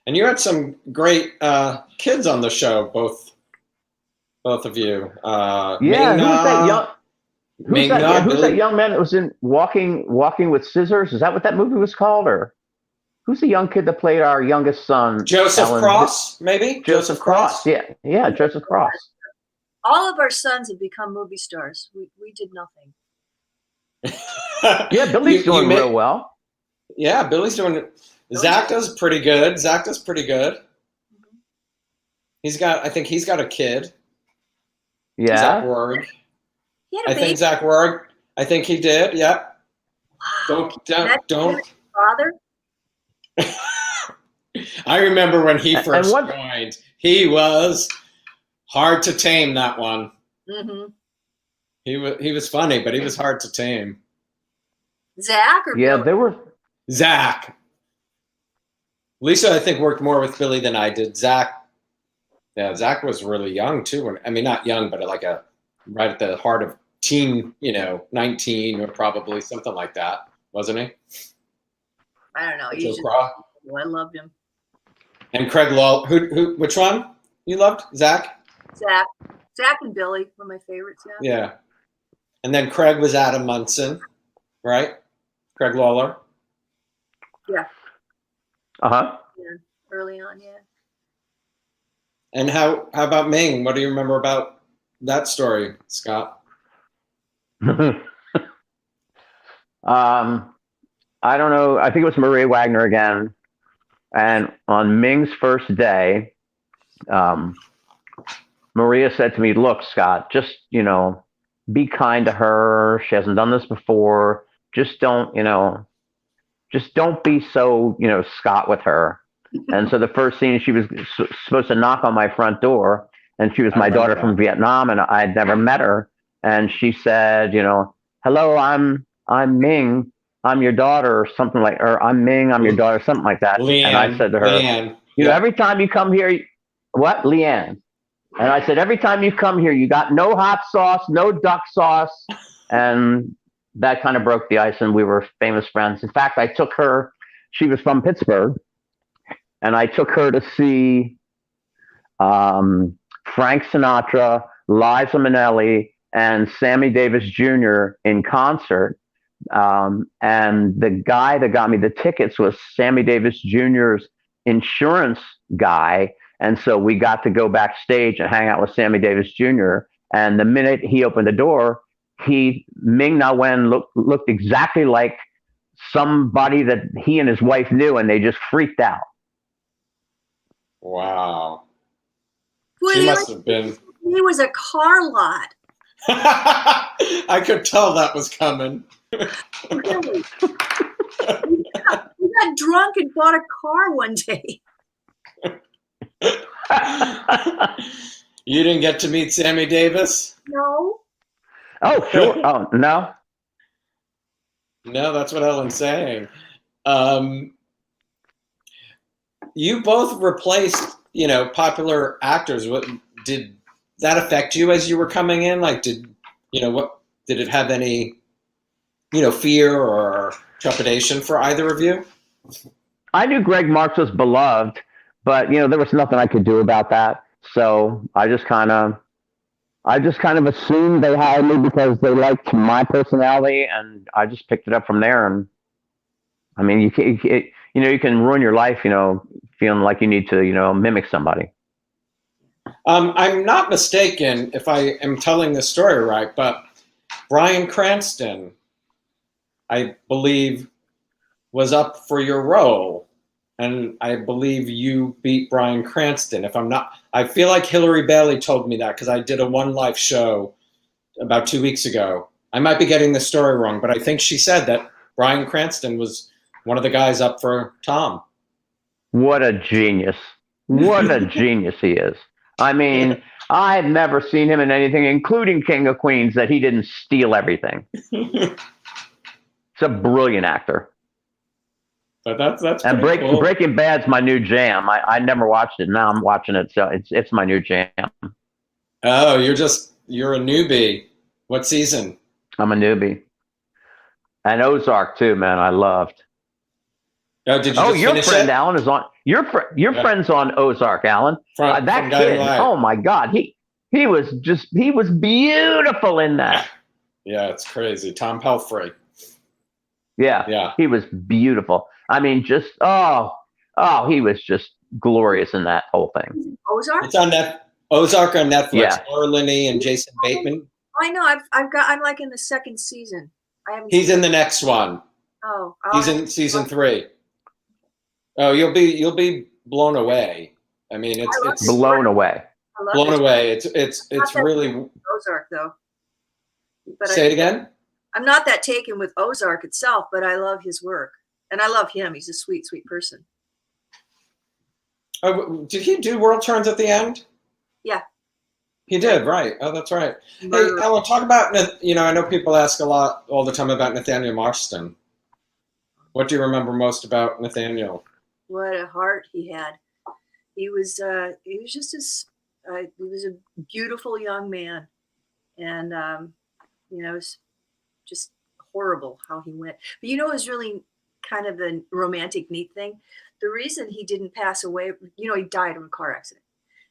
And you had some great kids on the show, both of you. Yeah, who's that young man that was in Walking with Scissors? Is that what that movie was called? Or who's the young kid that played our youngest son? Joseph Cross, maybe? Joseph Cross. Yeah, Joseph Cross. All of our sons have become movie stars. We did nothing. Yeah, Billy's doing real well. Yeah, Billy's doing. Zach does pretty good. Mm-hmm. I think he's got a kid. Yeah. Zach Werg. I think Zach Werg. I think he did. Yeah. Wow. Don't. Father. I remember when he first joined. He was hard to tame. That one. Mm-hmm. He was funny, but he was hard to tame. Zach or yeah, Billy? they were. Zach. Lisa, I think, worked more with Billy than I did. Zach was really young too. I mean, not young, but like right at the heart of teen, 19 or probably something like that, wasn't he? I don't know. I loved him. And Craig Law, which one you loved? Zach and Billy were my favorites. Yeah. And then Craig was Adam Munson, right? Craig Lawler. Yeah. Uh-huh. Yeah. Early on, yeah. And how about Ming? What do you remember about that story, Scott? I don't know. I think it was Maria Wagner again. And on Ming's first day, Maria said to me, "Look, Scott, just be kind to her. She hasn't done this before. Just don't, just don't be so, Scott with her. And so the first scene, she was supposed to knock on my front door, and she was I my remember daughter that. from Vietnam, and I'd never met her. And she said, hello, I'm Ming, I'm your daughter, or something like, or I'm Ming, I'm your daughter, something like that. And I said to her, Leanne. every time you come here, what, Leanne? And I said, every time you come here, you got no hot sauce, no duck sauce. And that kind of broke the ice, and we were famous friends. In fact, I took her, she was from Pittsburgh, and I took her to see Frank Sinatra, Liza Minnelli, and Sammy Davis Jr. in concert. And the guy that got me the tickets was Sammy Davis Jr.'s insurance guy. And so we got to go backstage and hang out with Sammy Davis Jr. And the minute he opened the door, Ming Na Wen looked exactly like somebody that he and his wife knew, and they just freaked out. Wow. Boy, She must have been. He was a car lot. I could tell that was coming. Really. We got drunk and bought a car one day. You didn't get to meet Sammy Davis? No. Oh, sure. Oh, no. No, that's what Ellen's saying. You both replaced, popular actors. What did that affect you as you were coming in? Like, did it have any, fear or trepidation for either of you? I knew Greg Marks was beloved, but there was nothing I could do about that. So I just kind of assumed they hired me because they liked my personality, and I just picked it up from there. And I mean, you can ruin your life, feeling like you need to, mimic somebody. I'm not mistaken if I am telling this story right, but Bryan Cranston, I believe, was up for your role, and I believe you beat Bryan Cranston. If I'm not, I feel like Hillary Bailey told me that because I did a One Life show about 2 weeks ago. I might be getting the story wrong, but I think she said that Bryan Cranston was one of the guys up for Tom. What a genius. What a genius he is. I mean, I've never seen him in anything, including King of Queens, that he didn't steal everything. He's a brilliant actor. But that's and cool. Breaking Bad's my new jam. I never watched it. Now I'm watching it, so it's my new jam. Oh, you're a newbie. What season? I'm a newbie. And Ozark too, man. I loved. Oh, did you just your finish friend it? Alan is on. Your friend's on Ozark, Alan. From that Guiding kid. Light. Oh my God, he was beautiful in that. Yeah, it's crazy. Tom Pelfrey. Yeah, he was beautiful. I mean, he was just glorious in that whole thing. Ozark? It's on Ozark on Netflix. Yeah. Laura Linney and Jason Bateman. I know. I'm like in the second season. He's in the next one. Oh, he's in season 3. Oh, you'll be blown away. I mean, it's blown away. Blown away. It's really Ozark though. But say it again. I'm not that taken with Ozark itself, but I love his work, and I love him. He's a sweet, sweet person. Oh, did he do World Turns at the end? Yeah. He did, right. Oh, that's right. Hey, Ellen, talk about, I know people ask a lot all the time about Nathaniel Marston. What do you remember most about Nathaniel? What a heart he had. He was just he was a beautiful young man. And, it's just horrible how he went. But it was really kind of a romantic, neat thing. The reason he didn't pass away, he died in a car accident.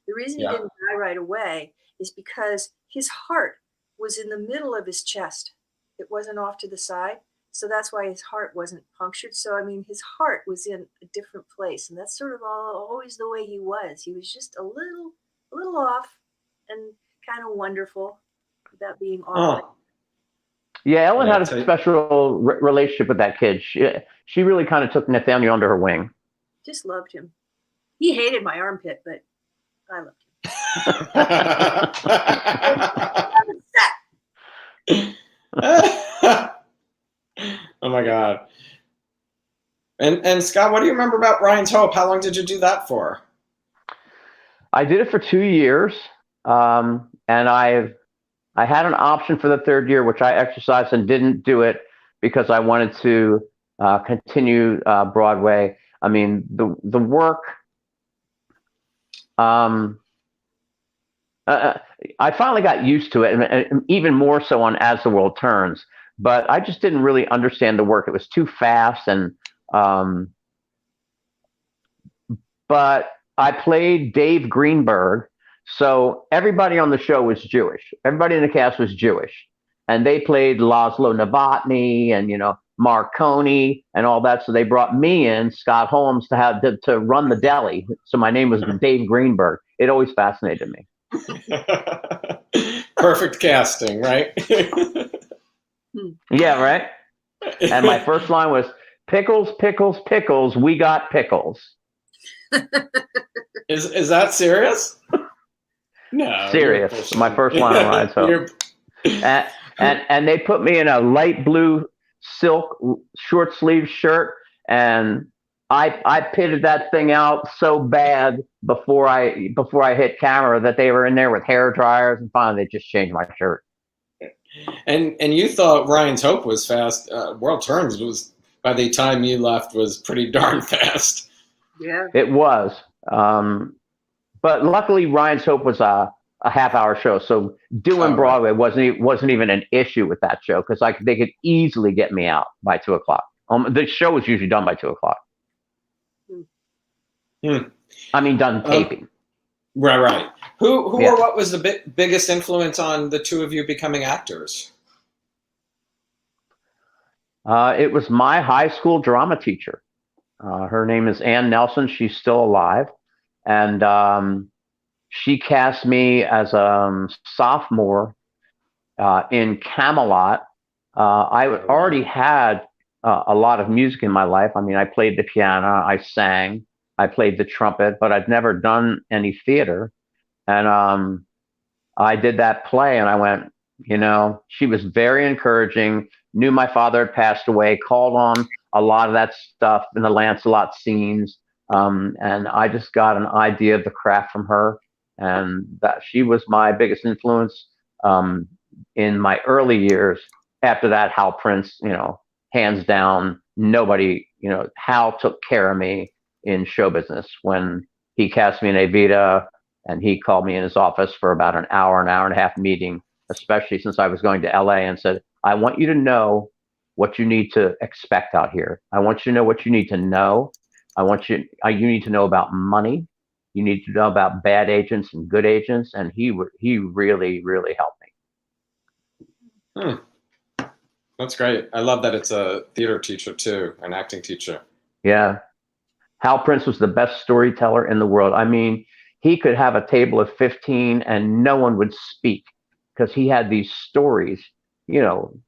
The reason he didn't die right away is because his heart was in the middle of his chest. It wasn't off to the side. So that's why his heart wasn't punctured. So, I mean, his heart was in a different place. And that's sort of always the way he was. He was just a little off and kind of wonderful without being off. Oh. Yeah, Ellen had a special relationship with that kid. She really kind of took Nathaniel under her wing. Just loved him. He hated my armpit, but I loved him. Oh my God. And Scott, what do you remember about Ryan's Hope? How long did you do that for? I did it for 2 years, and I had an option for the third year, which I exercised and didn't do it because I wanted to continue Broadway. I mean, the work. I finally got used to it, and even more so on As the World Turns. But I just didn't really understand the work. It was too fast, and but I played Dave Greenberg, so everybody on the show was Jewish. Everybody in the cast was Jewish, and they played Laszlo Novotny and Marconi and all that. So they brought me in, Scott Holmes, to run the deli. So my name was Dave Greenberg. It always fascinated me. Perfect casting, right? Yeah, right. And my first line was pickles, pickles, pickles. We got pickles. Is that serious? No, serious. My first line on Ryan's Hope. And they put me in a light blue silk short sleeve shirt, and I pitted that thing out so bad before I hit camera that they were in there with hair dryers, and finally they just changed my shirt. And you thought Ryan's Hope was fast. World Turns was, by the time you left, was pretty darn fast. Yeah, it was. But luckily, Ryan's Hope was a half-hour show, so doing Broadway wasn't even an issue with that show because they could easily get me out by 2:00. The show was usually done by 2:00. I mean, done taping. Right. Who or what was the biggest influence on the two of you becoming actors? It was my high school drama teacher. Her name is Ann Nelson. She's still alive, and she cast me as a sophomore in Camelot. I already had a lot of music in my life. I mean, I played the piano, I sang, I played the trumpet, but I'd never done any theater. And I did that play, and I went, she was very encouraging, knew my father had passed away, called on a lot of that stuff in the Lancelot scenes. And I just got an idea of the craft from her, and that she was my biggest influence in my early years. After that, Hal Prince, hands down, nobody, Hal took care of me in show business when he cast me in Evita, and he called me in his office for about an hour and a half meeting, especially since I was going to LA, and said, I want you to know what you need to expect out here. I want you to know what you need to know. You need to know about money. You need to know about bad agents and good agents. And he really, really helped me. That's great. I love that it's a theater teacher too, an acting teacher. Yeah. Hal Prince was the best storyteller in the world. I mean, he could have a table of 15 and no one would speak because he had these stories,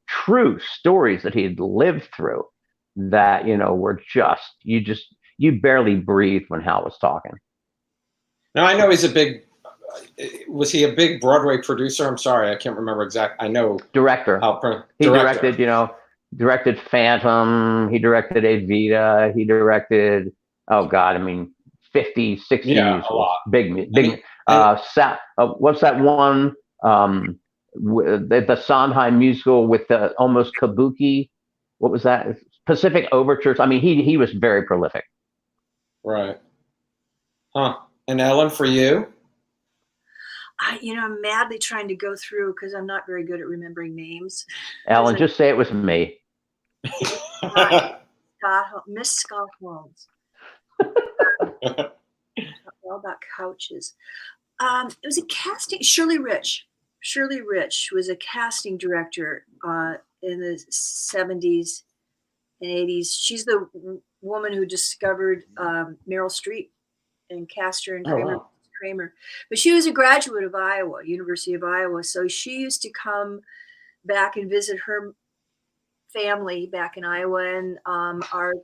true stories that he had lived through that, were you barely breathed when Hal was talking. Now, I know was he a big Broadway producer? I'm sorry, I can't remember exactly. I know. Director. He directed Phantom. He directed Evita. He directed, 50, 60 musicals. A lot. Big. What's that one? The Sondheim musical with the almost kabuki. What was that? Pacific Overtures. I mean, he was very prolific. Right. Huh. And Ellen, for you? I'm madly trying to go through because I'm not very good at remembering names. Ellen, just say it was me. Miss Scott Holmes. All about couches. It was a casting. Shirley Rich was a casting director in the 70s and 80s. She's the woman who discovered Meryl Streep and cast her in Kramer. But she was a graduate of University of Iowa. So she used to come back and visit her family back in Iowa, and our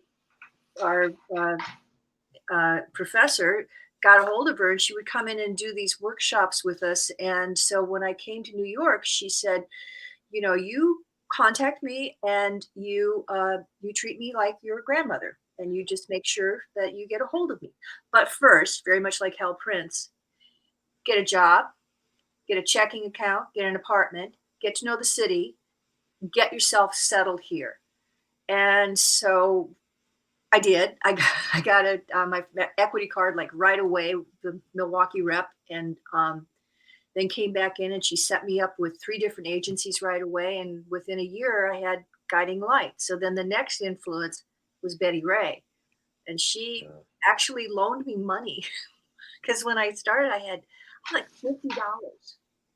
professor got a hold of her, and she would come in and do these workshops with us. And so when I came to New York, she said, you contact me and you treat me like your grandmother, and you just make sure that you get a hold of me. But first, very much like Hal Prince, get a job, get a checking account, get an apartment, get to know the city, get yourself settled here. And so I did. I got my equity card like right away, the Milwaukee rep, and then came back in, and she set me up with 3 different agencies right away. And within a year, I had Guiding Light. So then the next influence was Betty Ray, and she actually loaned me money because when I started, I had like $50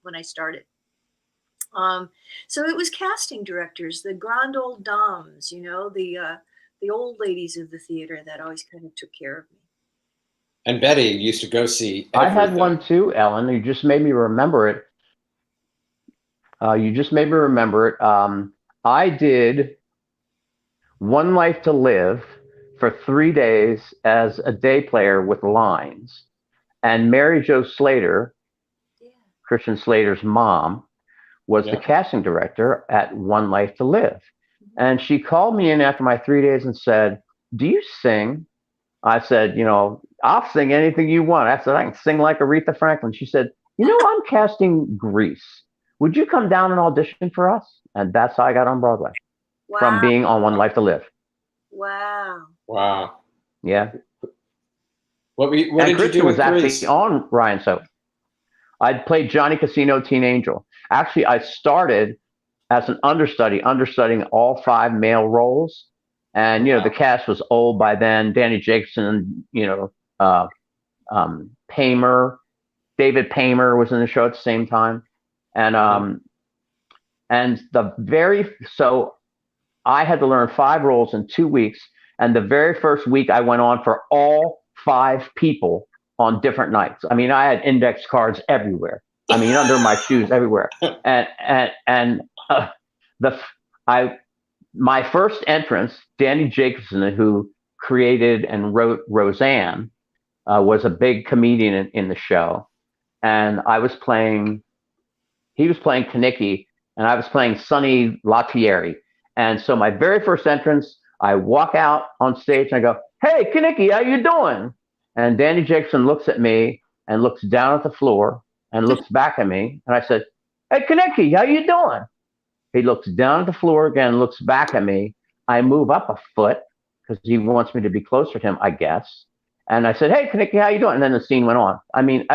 when I started. So it was casting directors, the grand old dames, the old ladies of the theater that always kind of took care of me. And Betty used to go see I everything. had one too, Ellen. You just made me remember it. I did One Life to Live for 3 days as a day player with lines. And Mary Jo Slater, Christian Slater's mom, was the casting director at One Life to Live. And she called me in after my 3 days and said, "Do you sing?" I said, "I'll sing anything you want." I said, "I can sing like Aretha Franklin." She said, "I'm casting Grease. Would you come down and audition for us?" And that's how I got on Broadway. Wow. From being on One Life to Live. Wow. Yeah. What did Christian you do with was actually Grease? on Ryan Soap. I played Johnny Casino, Teen Angel. Actually, I started as an understudying all 5 male roles. And, the cast was old by then. Danny Jacobson, Paymer, David Paymer was in the show at the same time. And so I had to learn 5 roles in 2 weeks. And the very first week I went on for all 5 people on different nights. I mean, I had index cards everywhere. I mean, under my shoes everywhere. My first entrance, Danny Jacobson, who created and wrote Roseanne, was a big comedian in the show. And he was playing Kanicki, and I was playing Sonny Latieri. And so my very first entrance, I walk out on stage and I go, "Hey, Kanicki, how you doing?" And Danny Jacobson looks at me and looks down at the floor and looks back at me. And I said, "Hey, Kanicki, how you doing?" He looks down at the floor again, looks back at me. I move up a foot because he wants me to be closer to him, I guess. And I said, "Hey, Kanicki, how you doing?" And then the scene went on. I mean,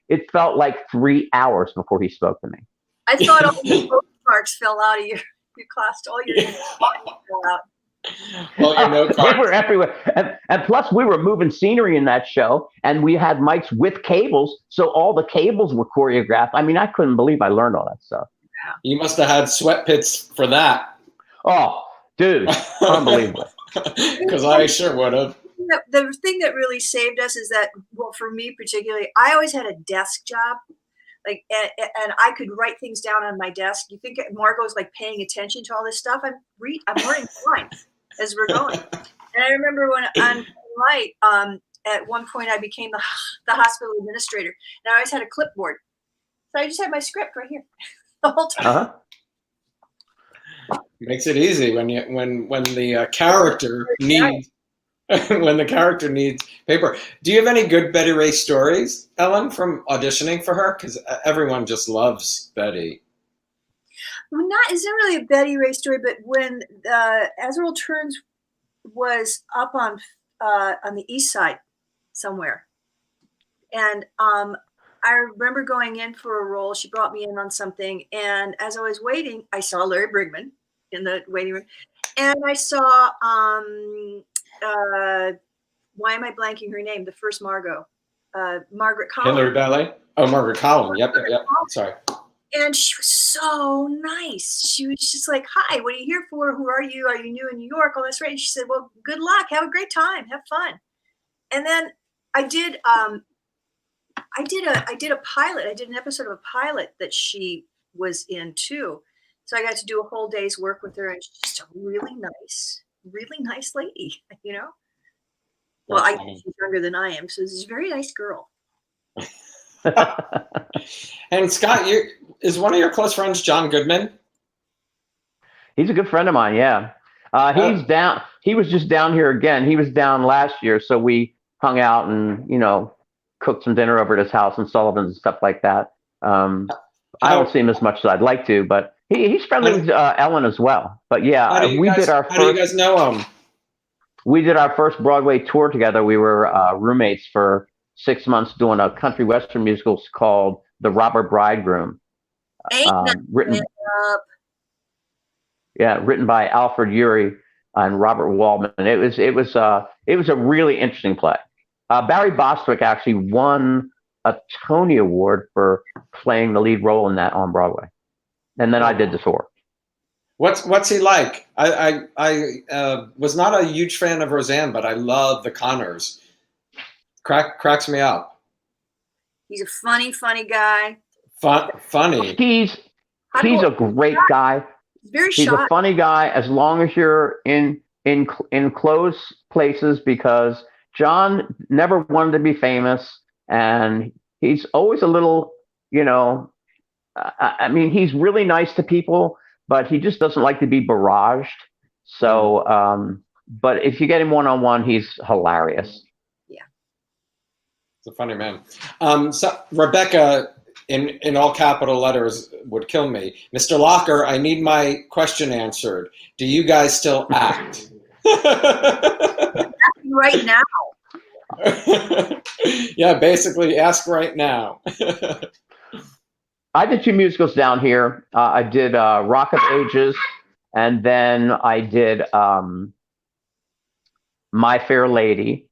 it felt like 3 hours before he spoke to me. I thought all the marks fell out of your class. All your fell out. They were everywhere. And plus, we were moving scenery in that show, and we had mics with cables, so all the cables were choreographed. I mean, I couldn't believe I learned all that stuff. You must have had sweat pits for that. Oh, dude, unbelievable. Because I sure would have. The thing that really saved us is that, well, for me particularly, I always had a desk job. Like, and I could write things down on my desk. You think Margo's like paying attention to all this stuff? I'm learning lines as we're going. And I remember when on Light, at one point I became the hospital administrator, and I always had a clipboard, so I just had my script right here the whole time. Makes it easy when the character needs. When the character needs paper. Do you have any good Betty Ray stories, Ellen, from auditioning for her? Because everyone just loves Betty. Well, it's not really a Betty Ray story, but when As the World Turns was up on the east side somewhere, and I remember going in for a role. She brought me in on something, and as I was waiting, I saw Larry Brigman in the waiting room, and I saw why am I blanking her name? The first Margot, Margaret Collins. Hillary Ballet. Oh, Margaret Collins. Yep. Sorry. And she was so nice. She was just like, "Hi, what are you here for? Who are you? Are you new in New York?" Oh, that's right. And she said, "Well, good luck. Have a great time. Have fun." And then I did a pilot. I did an episode of a pilot that she was in too. So I got to do a whole day's work with her, and she's just a really nice lady, Well, I think she's younger than I am, so this is a very nice girl. And Scott, is one of your close friends John Goodman? He's a good friend of mine. Yeah. He's down. He was just down here again. He was down last year, so we hung out and cooked some dinner over at his house in Sullivan's and stuff like that. I don't see him as much as I'd like to, but he's friendly with Ellen as well. But yeah, how do you guys know him? We did our first Broadway tour together. We were roommates for 6 months doing a country western musical called The Robber Bridegroom. Written by Alfred Urey and Robert Waldman. It was a really interesting play. Barry Bostwick actually won a Tony Award for playing the lead role in that on Broadway, and then I did the tour. What's he like? I was not a huge fan of Roseanne, but I love the Connors. Cracks me up. He's a funny guy. Funny. He's a great guy. Very He's shy. a funny guy as long as you're in close places, because John never wanted to be famous, and he's always a little, I mean, he's really nice to people, but he just doesn't like to be barraged. So, but if you get him one-on-one, he's hilarious. Yeah. He's a funny man. So Rebecca, in all capital letters, would kill me. Mr. Locher, I need my question answered. Do you guys still act? Right now. Yeah, basically, ask right now. I did 2 musicals down here. I did Rock of Ages, and then I did My Fair Lady.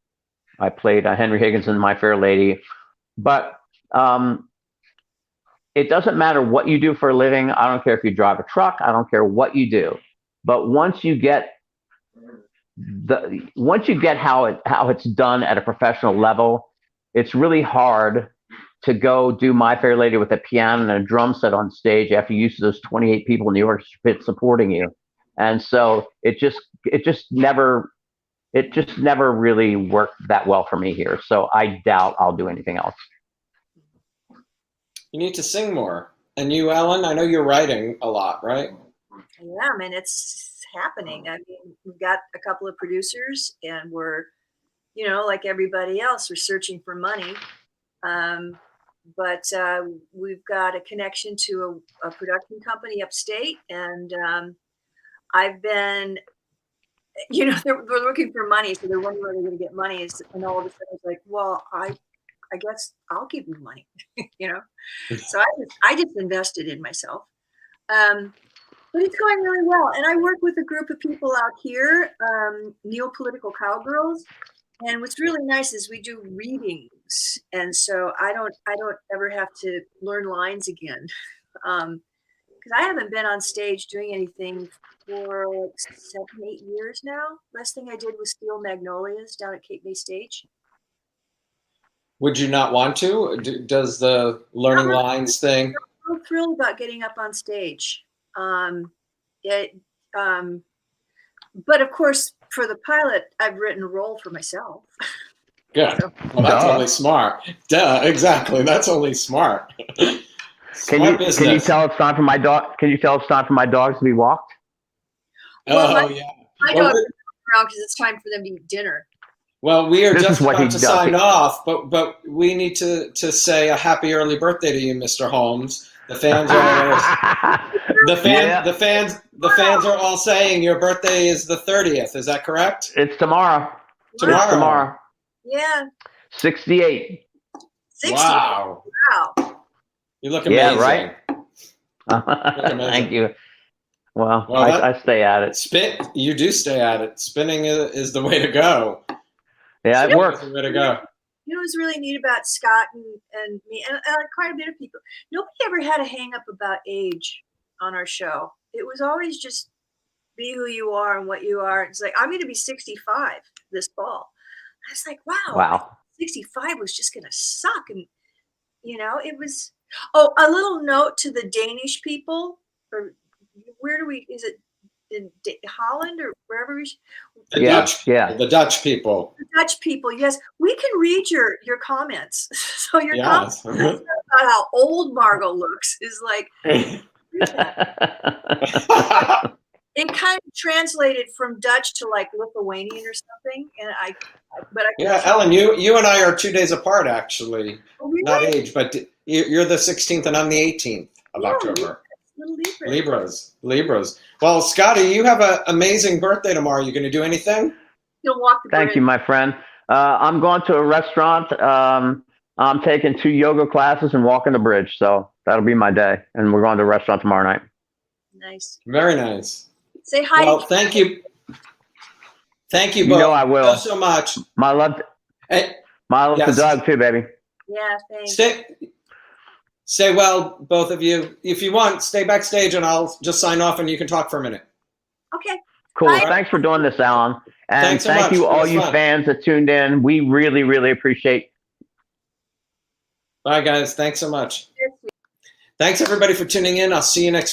I played Henry Higgins in My Fair Lady. But it doesn't matter what you do for a living. I don't care if you drive a truck. I don't care what you do. But once you get how it's done at a professional level, it's really hard to go do My Fair Lady with a piano and a drum set on stage after you use those 28 people in the orchestra pit supporting you. And so it just never really worked that well for me here. So I doubt I'll do anything else. You need to sing more. And you, Ellen, I know you're writing a lot, right? Yeah, I mean, it's happening. I mean, we've got a couple of producers, and we're, like everybody else, we're searching for money. But we've got a connection to a production company upstate, and I've been, they're looking for money, so they're wondering where they're going to get money. And all of a sudden, it's like, well, I guess I'll give you money, So I just invested in myself. But it's going really well. And I work with a group of people out here, Neo-Political Cowgirls. And what's really nice is we do readings. And so I don't ever have to learn lines again. Because I haven't been on stage doing anything for like 7, 8 years now. Last thing I did was Steel Magnolias down at Cape May Stage. Would you not want to? Does the learning lines thing? I'm so thrilled about getting up on stage. But of course, for the pilot, I've written a role for myself. Good. Well, that's only smart. Duh, exactly. That's only smart. Can you tell it's time for my dog? Can you tell it's time for my dogs to be walked? Well, yeah. My dogs are around because it's time for them to eat dinner. Well, we are just about to sign off, but we need to say a happy early birthday to you, Mr. Holmes. The fans are all saying your birthday is the 30th. Is that correct? It's tomorrow. Tomorrow. Yeah. 68. 60. Wow. You look amazing. Yeah, right? Thank you. Well, I stay at it. You do stay at it. Spinning is the way to go. Yeah, it works. The way to go. What's really neat about Scott and me, and quite a bit of people, nobody ever had a hang up about age on our show. It was always just be who you are and what you are. It's like, I'm going to be 65 this fall. I was like, wow. 65 was just going to suck. And, it was, a little note to the Danish people, or is it in Holland or wherever? The Dutch people. The Dutch people, yes. We can read your comments. So your comments about how old Margo looks is like. It kind of translated from Dutch to like Lithuanian or something, and but I Yeah, Ellen, you and I are 2 days apart, actually. oh, really? Not age, but you're the 16th and I'm the 18th of Yeah, October. Little Libras. Libras. Well, Scotty, you have an amazing birthday tomorrow. You going to do anything? You'll walk the Thank bridge. you, my friend. I'm going to a restaurant. I'm taking 2 yoga classes and walking the bridge. So that'll be my day. And we're going to a restaurant tomorrow night. Nice. Very nice. Say hi. Well, thank you. Thank you both. You know I will. So much. My love, Hey, my love yes. to Doug too, baby. Yeah, thanks. Stay well, both of you. If you want, stay backstage and I'll just sign off and you can talk for a minute. Okay. Cool. Bye. Thanks for doing this, Alan. And Thanks so thank much. you, It all was you fun. fans that tuned in. We really, really appreciate. Bye, guys. Thanks so much. Thanks, everybody, for tuning in. I'll see you next